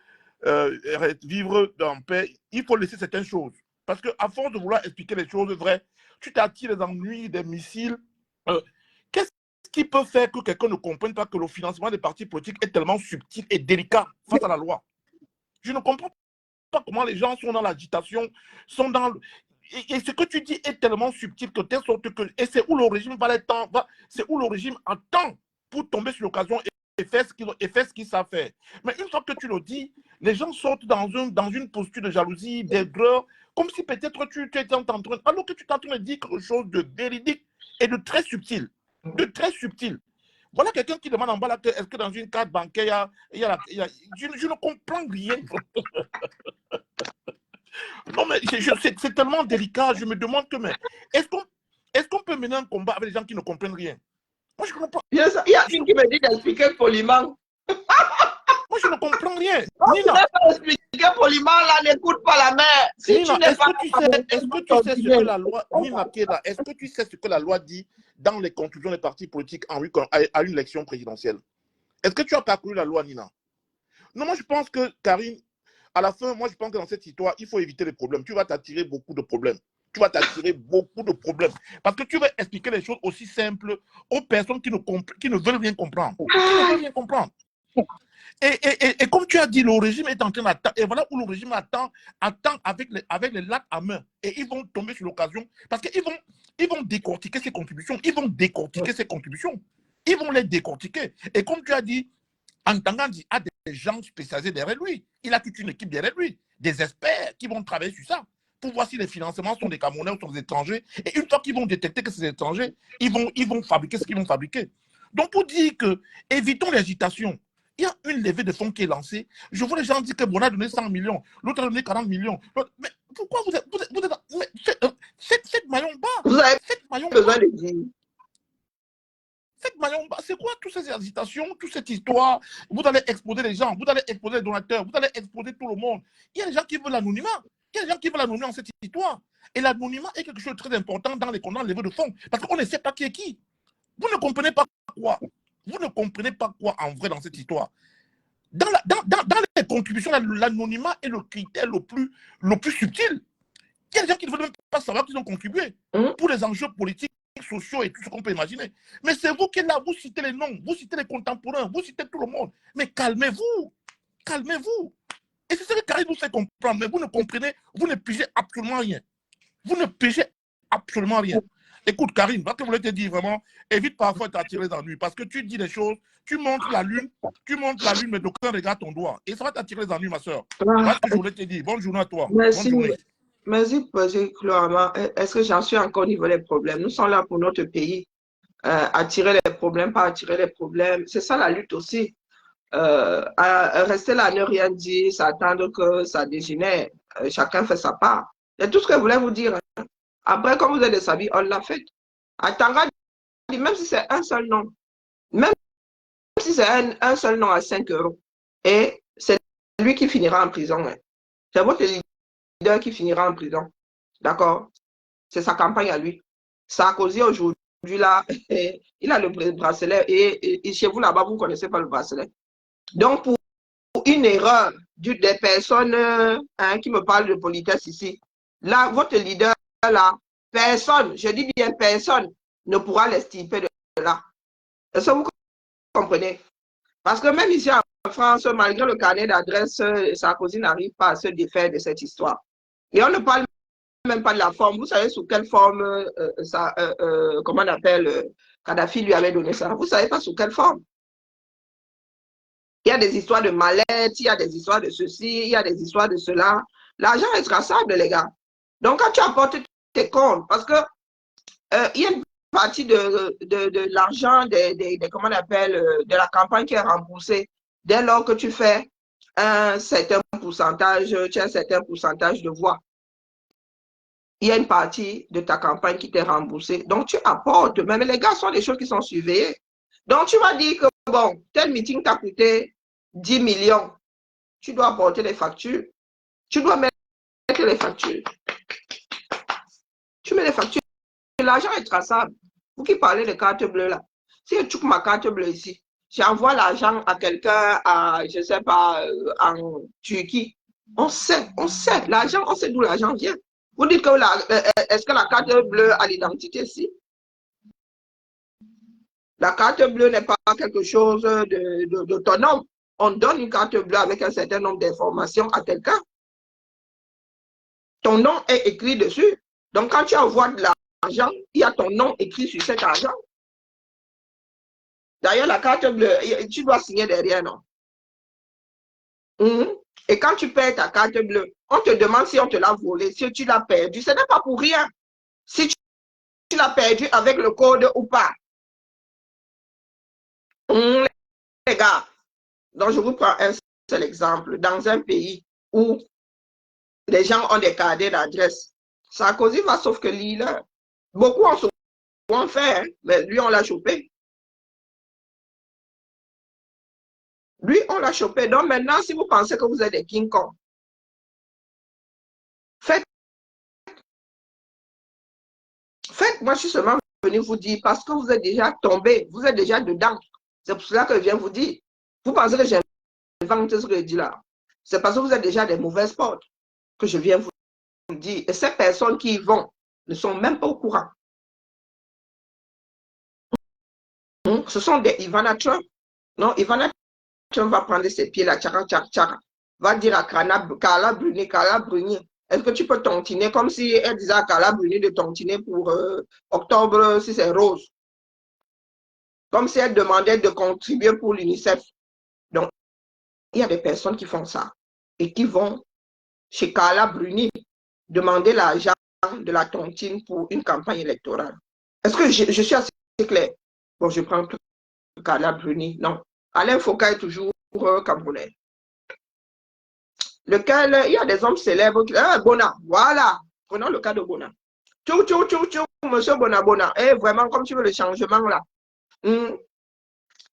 S3: vivre en paix, il faut laisser certaines choses. Parce qu'à force de vouloir expliquer les choses vraies, tu t'attires les ennuis, des missiles. Qu'est-ce qui peut faire que quelqu'un ne comprenne pas que le financement des partis politiques est tellement subtil et délicat face à la loi? Je ne comprends pas comment les gens sont dans l'agitation, sont dans... Et ce que tu dis est tellement subtil que telle sorte que... Et c'est où le régime va les temps, c'est où le régime attend pour tomber sur l'occasion et faire ce qu'il savent faire. Mais une fois que tu le dis, les gens sortent dans une posture de jalousie, d'aigreur, comme si peut-être tu étais en train... Alors que tu es en train de dire quelque chose de véridique et de très subtil. De très subtil. Voilà quelqu'un qui demande en bas, est-ce que dans une carte bancaire, je ne comprends rien. Non, mais c'est tellement délicat. Je me demande que, mais est-ce qu'on peut mener un combat avec des gens qui ne comprennent rien? Moi, je ne comprends.
S1: Il y a une qui me dit d'expliquer poliment.
S3: Moi, je ne comprends rien.
S1: Non,
S3: Nina,
S1: tu n'as pas expliqué poliment, là, n'écoute pas la mère. Si
S3: Nina,
S1: tu n'es pas...
S3: est-ce que tu sais ce que la loi... Nina Keda, est-ce que tu sais ce que la loi dit dans les conclusions des partis politiques à une élection présidentielle? Est-ce que tu as parcouru la loi, Nina? Non, moi, je pense que, Karine, à la fin, moi, je pense que dans cette histoire, il faut éviter les problèmes. Tu vas t'attirer beaucoup de problèmes. Tu vas t'attirer beaucoup de problèmes. Parce que tu vas expliquer les choses aussi simples aux personnes qui ne veulent rien comprendre. Qui ne veulent rien comprendre. Et comme tu as dit, le régime est en train d'attendre. Et voilà où le régime attend avec les lattes à main. Et ils vont tomber sur l'occasion. Parce qu'ils vont décortiquer ces contributions. Ils vont décortiquer ces contributions. Ils vont les décortiquer. Et comme tu as dit, Antangan dit, a des gens spécialisés derrière lui. Il a toute une équipe derrière lui. Des experts qui vont travailler sur ça pour voir si les financements sont des Camerounais ou sont des étrangers. Et une fois qu'ils vont détecter que c'est des étrangers, ils vont fabriquer ce qu'ils vont fabriquer. Donc, pour dire que, évitons l'agitation. Il y a une levée de fonds qui est lancée. Je vois les gens dire que bon, on a donné 100 millions, l'autre a donné 40 millions. Mais pourquoi vous êtes faites maillon bas.
S1: Vous avez besoin de dire.
S3: Faites maillon bas. C'est quoi toutes ces agitations, toute cette histoire? Vous allez exposer les gens, vous allez exposer les donateurs, vous allez exposer tout le monde. Il y a des gens qui veulent l'anonymat. Il y a des gens qui veulent l'anonymat dans cette histoire. Et l'anonymat est quelque chose de très important dans les contrats de levée de fonds. Parce qu'on ne sait pas qui est qui. Vous ne comprenez pas quoi. Vous ne comprenez pas quoi en vrai dans cette histoire. Dans les contributions, l'anonymat est le critère le plus subtil. Il y a des gens qui ne veulent même pas savoir qu'ils ont contribué pour les enjeux politiques, sociaux et tout ce qu'on peut imaginer. Mais c'est vous qui êtes là, vous citez les noms, vous citez les contemporains, vous citez tout le monde. Mais calmez-vous, calmez-vous. Et c'est ce que Karine vous fait comprendre, mais vous ne comprenez, vous ne pigez absolument rien. Vous ne pigez absolument rien. Écoute, Karine, ce que je voulais te dire vraiment, évite parfois de t'attirer les ennuis. Parce que tu dis des choses, tu montres la lune, mais d'aucun regarde ton doigt. Et ça va t'attirer les ennuis, ma soeur. Voilà ce que je voulais te dire. Bonne journée à toi.
S1: Merci.
S3: Bonne journée.
S1: Merci, Cloama. Est-ce que j'en suis encore au niveau des problèmes? Nous sommes là pour notre pays. Attirer les problèmes, pas attirer les problèmes. C'est ça la lutte aussi. Rester là, ne rien dire, s'attendre que ça dégénère. Chacun fait sa part. C'est tout ce que je voulais vous dire. Après, comme vous êtes des savis, on l'a fait. Atanga dit, même si c'est un seul nom, même si c'est un seul nom à 5 euros, et c'est lui qui finira en prison. Hein. C'est votre leader qui finira en prison. D'accord? C'est sa campagne à lui. Sarkozy, aujourd'hui, là, il a le bracelet, et chez vous, là-bas, vous ne connaissez pas le bracelet. Donc, pour une erreur des personnes qui me parlent de politesse ici, là, votre leader, là, personne, je dis bien personne, ne pourra l'extirper de là. Est-ce que vous comprenez? Parce que même ici en France, malgré le carnet d'adresse, Sarkozy n'arrive pas à se défaire de cette histoire. Et on ne parle même pas de la forme. Vous savez sous quelle forme, comment on appelle, Kadhafi lui avait donné ça. Vous ne savez pas sous quelle forme. Il y a des histoires de mallette, il y a des histoires de ceci, il y a des histoires de cela. L'argent est traçable, les gars. Donc, quand tu apportes tes comptes, parce que il y a une partie de l'argent, comment on appelle, de la campagne qui est remboursée. Dès lors que tu fais un certain pourcentage, tu as un certain pourcentage de voix. Il y a une partie de ta campagne qui t'est remboursée. Donc, tu apportes. Mais les gars sont des choses qui sont surveillées. Donc, tu vas dire que, bon, tel meeting t'a coûté 10 millions. Tu dois apporter les factures. Tu dois mettre les factures. Tu mets les factures. L'argent est traçable. Vous qui parlez de carte bleue là, si je touche ma carte bleue ici, j'envoie l'argent à quelqu'un je ne sais pas, en Turquie, on sait, l'argent, on sait d'où l'argent vient. Vous dites que est-ce que la carte bleue a l'identité ici? La carte bleue n'est pas quelque chose d'autonome. On donne une carte bleue avec un certain nombre d'informations à quelqu'un. Ton nom est écrit dessus. Donc, quand tu envoies de l'argent, il y a ton nom écrit sur cet argent. D'ailleurs, la carte bleue, tu dois signer derrière, non? Et quand tu perds ta carte bleue, on te demande si on te l'a volée, si tu l'as perdue. Ce n'est pas pour rien. Si tu l'as perdue avec le code ou pas. Les gars, donc je vous prends un seul exemple. Dans un pays où les gens ont des cadets d'adresse, Sarkozy va sauf que l'île. Beaucoup ont souvent fait, hein, mais lui, on l'a chopé. Lui, on l'a chopé. Donc maintenant, si vous pensez que vous êtes des King Kong, faites, moi je suis seulement venu vous dire, parce que vous êtes déjà tombé, vous êtes déjà dedans. C'est pour cela que je viens vous dire. Vous pensez que j'invente ce que je dis là. C'est parce que vous êtes déjà des mauvaises portes que je viens vous dire. Et ces personnes qui y vont ne sont même pas au courant. Ce sont des Ivana Trump. Non, Ivana Trump va prendre ses pieds là, tchara, tchara, tchara. Va dire à Carla Bruni, est-ce que tu peux tontiner comme si elle disait à Carla Bruni de tontiner pour octobre si c'est rose. Comme si elle demandait de contribuer pour l'UNICEF. Donc, il y a des personnes qui font ça et qui vont chez Carla Bruni demander l'argent de la tontine pour une campagne électorale. Est-ce que je suis assez clair? Bon, je prends tout Carla Bruni. Non. Alain Foucault est toujours camerounais. Lequel, il y a des hommes célèbres qui... Ah, Bona, voilà. Prenons le cas de Bona. Tchou, tchou, tchou, tchou, monsieur Bona, Bona. Eh, vraiment, comme tu veux le changement là. Il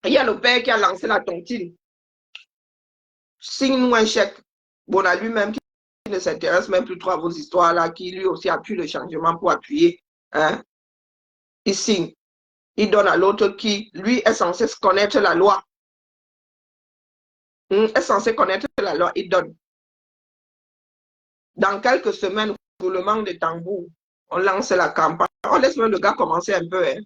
S1: y a le père qui a lancé la tontine. Signe-nous un chèque. Bona lui-même qui ne s'intéresse même plus trop à vos histoires là, qui lui aussi appuie le changement pour appuyer. Hein? Il signe. Il donne à l'autre qui, lui, est censé connaître la loi. Est censé connaître la loi, il donne. Dans quelques semaines, pour le manque de tambour, on lance la campagne. On laisse même le gars commencer un peu. Hein.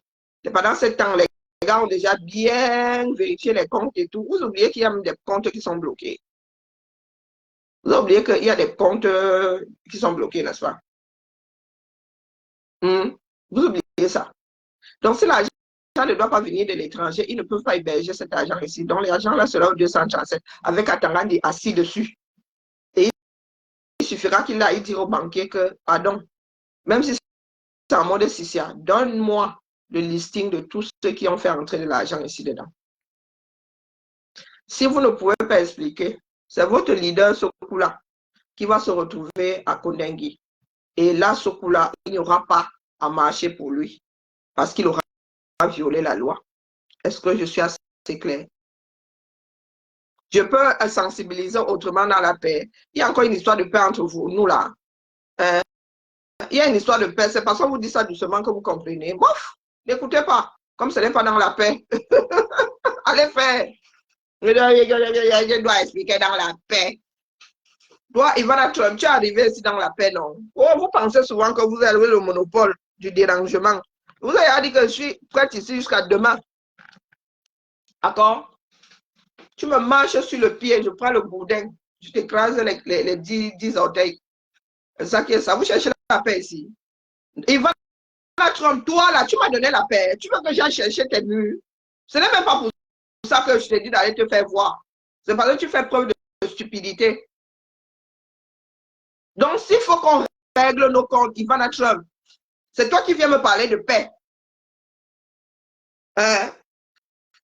S1: Et pendant ce temps, les gars ont déjà bien vérifié les comptes et tout. Vous oubliez qu'il y a des comptes qui sont bloqués. Vous oubliez qu'il y a des comptes qui sont bloqués, n'est-ce pas? Vous oubliez ça. Donc, si l'argent ne doit pas venir de l'étranger, ils ne peuvent pas héberger cet argent ici. Donc, l'argent là sera au 237 avec Atangandi assis dessus. Et il suffira qu'il aille dire au banquier que, pardon, même si c'est en mode CCA, donne-moi le listing de tous ceux qui ont fait entrer de l'argent ici dedans. Si vous ne pouvez pas expliquer, c'est votre leader Sokula qui va se retrouver à Kondengui. Et là, Sokula, il n'y aura pas à marcher pour lui parce qu'il aura violé la loi. Est-ce que je suis assez clair? Je peux sensibiliser autrement dans la paix. Il y a encore une histoire de paix entre vous, nous là. Il y a une histoire de paix. C'est parce qu'on vous dit ça doucement que vous comprenez. Bof, n'écoutez pas. Comme ce n'est pas dans la paix. Allez faire. Je dois expliquer dans la paix. Toi, Ivana Trump, tu es arrivé ici dans la paix, non? Oh, vous pensez souvent que vous avez le monopole du dérangement. Vous avez dit que je suis prête ici jusqu'à demain. D'accord? Tu me marches sur le pied, je prends le boudin, je t'écrase les 10 orteils. C'est ça qui est ça. Vous cherchez la paix ici. Ivana Trump, toi là, tu m'as donné la paix. Tu veux que j'aille chercher tes murs? Ce n'est même pas pour ça que je t'ai dit d'aller te faire voir. C'est parce que tu fais preuve de stupidité. Donc, s'il faut qu'on règle nos comptes, Ivana Trump, C'est toi qui viens me parler de paix. Hein?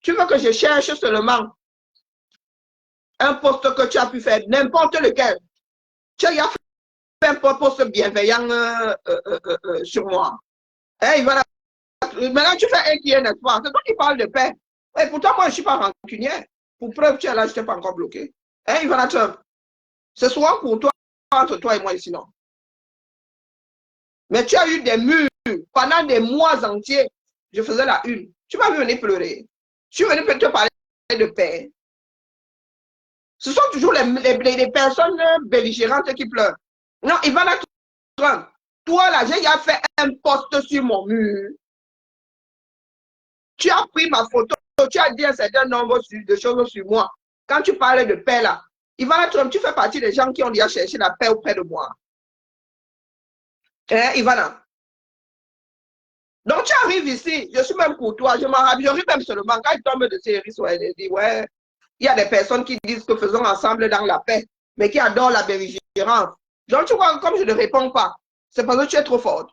S1: Tu veux que je cherche seulement un poste que tu as pu faire, n'importe lequel. Tu as fait un poste bienveillant sur moi. Hein, maintenant, tu fais un qui est, n'est-ce pas? C'est toi qui parles de paix. Et pourtant, moi, je ne suis pas rancunière. Pour preuve, tu es là, je ne t'ai pas encore bloqué. Hein, Ivana Trump? C'est souvent pour toi, entre toi et moi ici, non? Mais tu as eu des murs pendant des mois entiers. Je faisais la une. Tu m'as vu venir pleurer. Je suis venu te parler de paix. Ce sont toujours les personnes belligérantes qui pleurent. Non, Ivana Trump, toi là, j'ai déjà fait un post sur mon mur. Tu as pris ma photo, tu as dit un certain nombre de choses sur moi. Quand tu parlais de paix là, Ivana Trump, tu fais partie des gens qui ont déjà cherché la paix auprès de moi. Hein, Ivana? Donc tu arrives ici, je suis même pour toi, je ris même seulement quand il tombe de séries sur dit ouais, il y a des personnes qui disent que faisons ensemble dans la paix, mais qui adorent la belligérance. Donc tu vois, comme je ne réponds pas, c'est parce que tu es trop forte.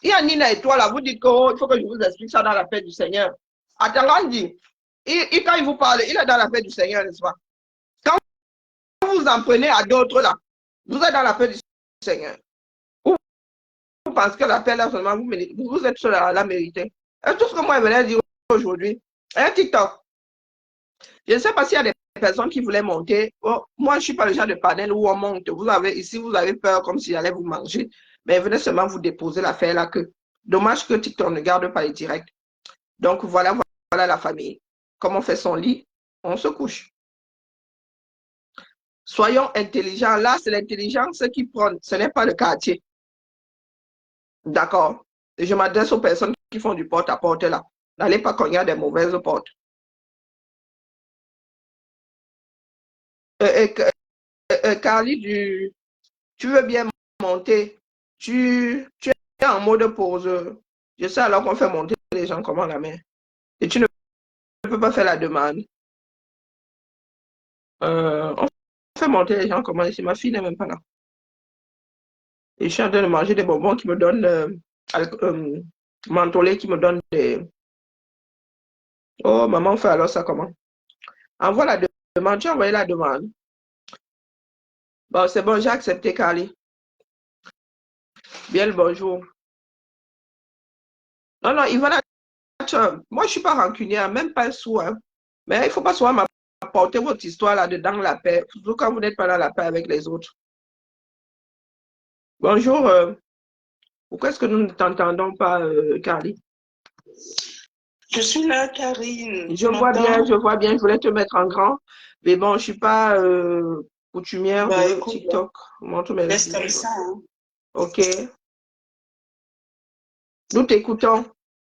S1: Il y a Nina et toi là, vous dites qu'il faut que je vous explique ça dans la paix du Seigneur. Attends, dit, quand il vous parle, il est dans la paix du Seigneur, n'est-ce pas? Quand vous en prenez à d'autres là, vous êtes dans la paix du Seigneur. Vous pensez que la paix là seulement, vous êtes seul à la mériter. Et tout ce que moi je venais dire aujourd'hui, un TikTok. Je ne sais pas s'il y a des personnes qui voulaient monter. Oh, moi, je ne suis pas le genre de panel où on monte. Ici, vous avez peur comme s'il allait vous manger. Mais venez seulement vous déposer l'affaire là que. Dommage que TikTok ne garde pas les directs. Donc voilà la famille. Comme on fait son lit, on se couche. Soyons intelligents. Là, c'est l'intelligence qui prend. Ce n'est pas le quartier. D'accord? Et je m'adresse aux personnes qui font du porte-à-porte là. N'allez pas cogner à des mauvaises portes. Carly, tu veux bien monter. Tu es en mode pause. Je sais alors qu'on fait monter les gens comment la main. Et tu ne peux pas faire la demande. On fait monter les gens comment ici. Ma fille n'est même pas là. Et je suis en train de manger des bonbons qui me donnent mentholé qui me donnent des. Oh, maman, on fait alors ça comment? Envoie la demande. Tu as envoyé la demande. Bon, c'est bon, j'ai accepté, Carly. Bien le bonjour. Non, non, Ivana, moi, je ne suis pas rancunière, même pas sous. Hein. Mais il ne faut pas souvent m'apporter votre histoire là-dedans, la paix, surtout quand vous n'êtes pas dans la paix avec les autres. Bonjour. Pourquoi est-ce que nous ne t'entendons pas, Carly?
S4: Je suis là, Karine.
S1: Je vois bien. Je voulais te mettre en grand. Mais bon, je ne suis pas coutumière de
S4: écoute,
S1: TikTok.
S4: Laisse comme ça. Hein.
S1: Ok. Nous t'écoutons.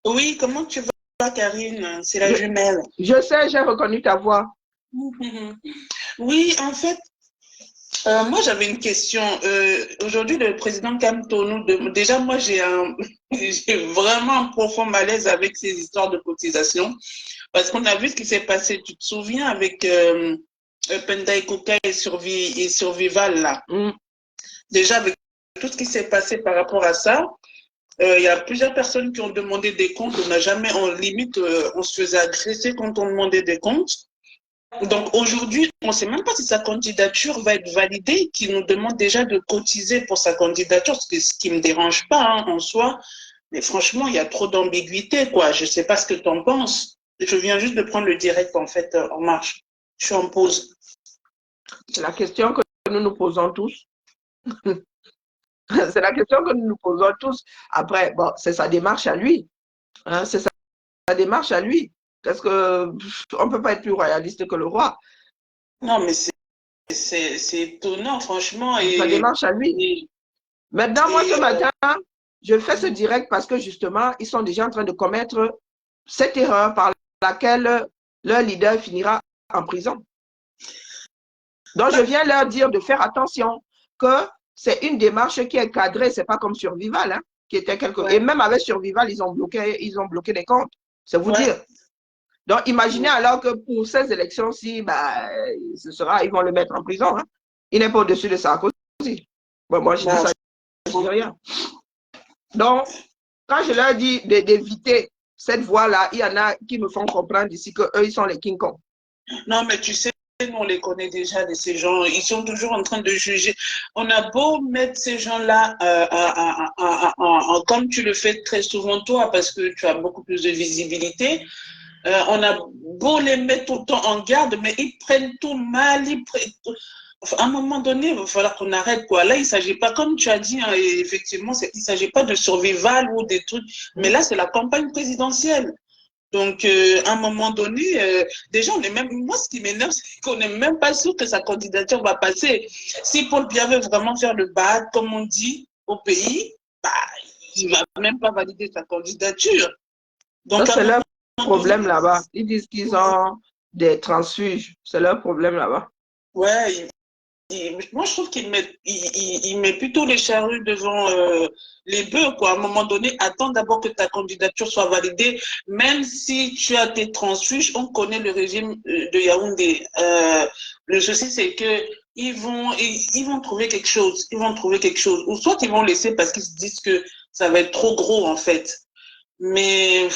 S4: Oui, comment tu vas, Karine? C'est la jumelle.
S1: Je sais, j'ai reconnu ta voix.
S4: Oui, en fait, moi j'avais une question. Aujourd'hui, le président Kamto nous demande. Déjà, moi j'ai vraiment un profond malaise avec ces histoires de cotisation. Parce qu'on a vu ce qui s'est passé. Tu te souviens avec Penday Koka et Survival là. Déjà, avec tout ce qui s'est passé par rapport à ça, il y a plusieurs personnes qui ont demandé des comptes. On n'a jamais, en limite, on se faisait agresser quand on demandait des comptes. Donc aujourd'hui, on ne sait même pas si sa candidature va être validée, qui nous demande déjà de cotiser pour sa candidature, ce qui ne me dérange pas hein, en soi. Mais franchement, il y a trop d'ambiguïté, quoi. Je ne sais pas ce que tu en penses. Je viens juste de prendre le direct, en fait, en marche. Je suis en pause.
S1: C'est la question que nous nous posons tous. C'est la question que nous nous posons tous. Après, bon, c'est sa démarche à lui. Hein, c'est sa démarche à lui. Parce qu'on ne peut pas être plus royaliste que le roi.
S4: Non, mais c'est étonnant, franchement.
S1: Sa démarche à lui. Maintenant, moi, ce matin, je fais ce direct parce que justement, ils sont déjà en train de commettre cette erreur par laquelle leur leader finira en prison. Donc, je viens leur dire de faire attention, que c'est une démarche qui est cadrée, c'est pas comme Survival, hein, qui était quelque... Et même avec Survival, ils ont bloqué des comptes. C'est vous dire. Donc, imaginez alors que pour ces élections-ci, bah, ils vont le mettre en prison. Hein. Il n'est pas au-dessus de Sarkozy. Bon, moi, je dis ça, je dis rien. Donc, quand je leur dis d'éviter cette voie-là, il y en a qui me font comprendre ici qu'eux, ils sont les King Kong.
S4: Non, mais tu sais, nous, on les connaît déjà, ces gens. Ils sont toujours en train de juger. On a beau mettre ces gens-là, comme tu le fais très souvent toi, parce que tu as beaucoup plus de visibilité, on a beau les mettre tout le temps en garde, mais ils prennent tout mal. À un moment donné, il va falloir qu'on arrête, quoi. Là, il ne s'agit pas, comme tu as dit, hein, effectivement, il ne s'agit pas de survival ou des trucs, mais là, c'est la campagne présidentielle. Donc, à un moment donné, déjà, moi, ce qui m'énerve, c'est qu'on n'est même pas sûr que sa candidature va passer. Si Paul Biya veut vraiment faire le bad, comme on dit, au pays, bah, il ne va même pas valider sa candidature. Donc,
S1: c'est leur problème là-bas. Ils disent qu'ils ont des transfuges. C'est leur problème là-bas.
S4: Ouais, moi, je trouve qu'il met plutôt les charrues devant les bœufs, quoi. À un moment donné, attends d'abord que ta candidature soit validée. Même si tu as tes transfuges, on connaît le régime de Yaoundé. Le souci, c'est que ils vont trouver quelque chose. Ils vont trouver quelque chose. Ou soit ils vont laisser parce qu'ils se disent que ça va être trop gros, en fait. Mais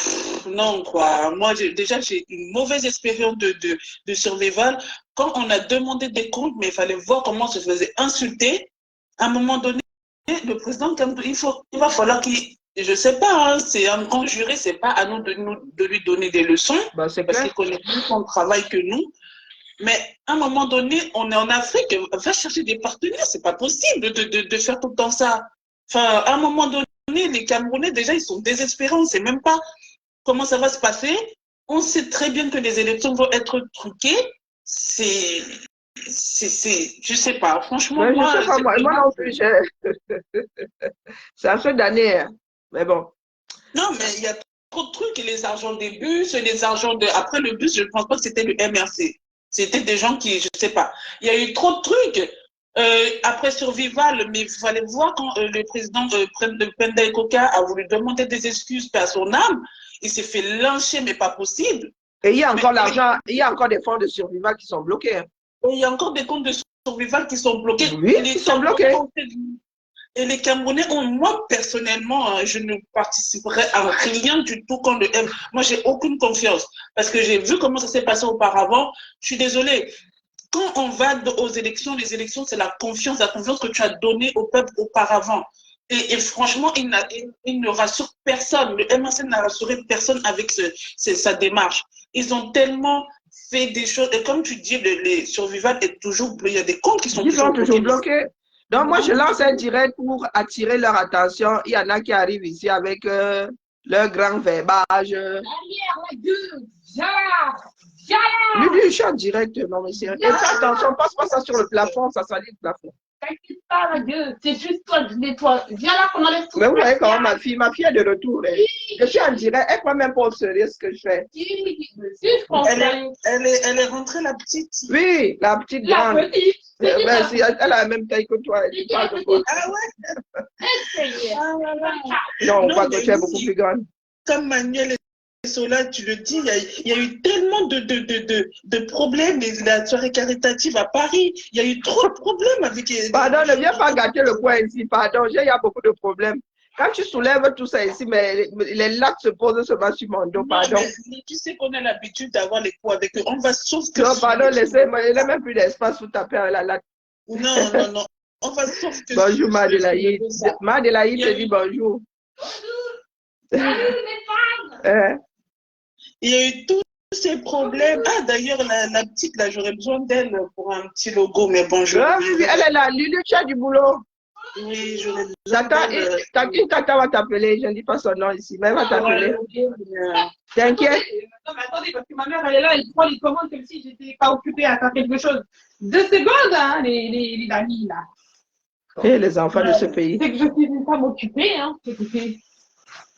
S4: non, quoi. Moi, déjà, j'ai une mauvaise expérience de survival. Quand on a demandé des comptes, mais il fallait voir comment on se faisait insulter, à un moment donné, le président, il va falloir qu'il, je sais pas, hein, c'est un grand juré, c'est pas à nous de lui donner des leçons, parce qu'il connaît plus son travail que nous. Mais à un moment donné, on est en Afrique, va chercher des partenaires, c'est pas possible de faire tout le temps ça. Enfin, à un moment donné, les Camerounais, déjà, ils sont désespérés, on ne sait même pas comment ça va se passer. On sait très bien que les élections vont être truquées. Je sais pas, franchement,
S1: mais moi, moi non plus, c'est un peu d'année, hein. Mais bon.
S4: Non, mais il y a trop de trucs, les argents des bus, les argents de... Après le bus, je ne pense pas que c'était le MRC. C'était des gens qui, je ne sais pas. Il y a eu trop de trucs. Après Survival, mais il fallait voir quand le président de Penda Koka a voulu demander des excuses à son âme, il s'est fait lyncher, mais pas possible.
S1: Et il y a encore l'argent, il y a encore des fonds de Survival qui sont bloqués. Hein.
S4: Et il y a encore des comptes de Survival qui sont bloqués.
S1: Oui, ils sont bloqués.
S4: Et les Camerounais, moi personnellement, je ne participerai à rien du tout quand le M. Moi, j'ai aucune confiance parce que j'ai vu comment ça s'est passé auparavant. Je suis désolée. Quand on va aux élections, les élections, c'est la confiance que tu as donnée au peuple auparavant. Et franchement, il ne rassure personne. Le MRC n'a rassuré personne avec sa démarche. Ils ont tellement fait des choses. Et comme tu dis, les survivants est toujours bloqués. Il y a des comptes qui sont toujours
S1: bloqués. Donc, moi, je lance un direct pour attirer leur attention. Il y en a qui arrivent ici avec leur grand verbage. Lui, je suis en direct, non, monsieur. Et fais attention, passe pas ça sur le plafond, ça salit le plafond.
S2: T'inquiète pas, la gueule, c'est juste toi, je nettoie. Viens là qu'on enlève tout.
S1: Mais vous voyez comment ma fille est de retour. Hein. Je suis en direct, elle croit même pas au sérieux ce que je fais.
S4: Elle est rentrée, la petite.
S1: Oui, la petite grande. La petite. Elle a la même taille que toi. Tu parles de quoi?
S4: Ah ouais?
S1: Non, on voit que tu es beaucoup plus grande.
S4: Comme Manuel et Sola, tu le dis, il y a eu tellement de problèmes. La soirée caritative à Paris, il y a eu trop de problèmes avec...
S1: Pardon, ne viens pas gâter le coin ici. Pardon, il y a beaucoup de problèmes. Quand tu soulèves tout ça ici, mais les lacs se posent seulement sur mon dos, pardon.
S4: Mais tu sais qu'on a l'habitude d'avoir les coups avec eux. On va sauf que...
S1: Non, pardon, laissez-moi. Il n'y a même plus d'espace pour taper à la latte.
S4: Non. On va sauf que...
S1: Bonjour, Madelaïde. Madelaïde te dit bonjour.
S4: Il y a eu tous ces problèmes. Ah, d'ailleurs, la petite, là, j'aurais besoin d'elle pour un petit logo, mais bon,
S1: elle est là, Lulu, tu as du boulot.
S4: Oui, j'aurais besoin
S1: d'elle. Tata va t'appeler, je ne dis pas son nom ici, mais elle va t'appeler. T'inquiète?
S2: Non, mais attendez, parce que ma mère, elle est là, elle prend les commandes comme si j'étais pas occupée à faire quelque chose. 2 secondes, hein, les amis, là.
S1: Et les enfants de ce pays.
S2: C'est que je suis une femme occupée, hein, écoutez.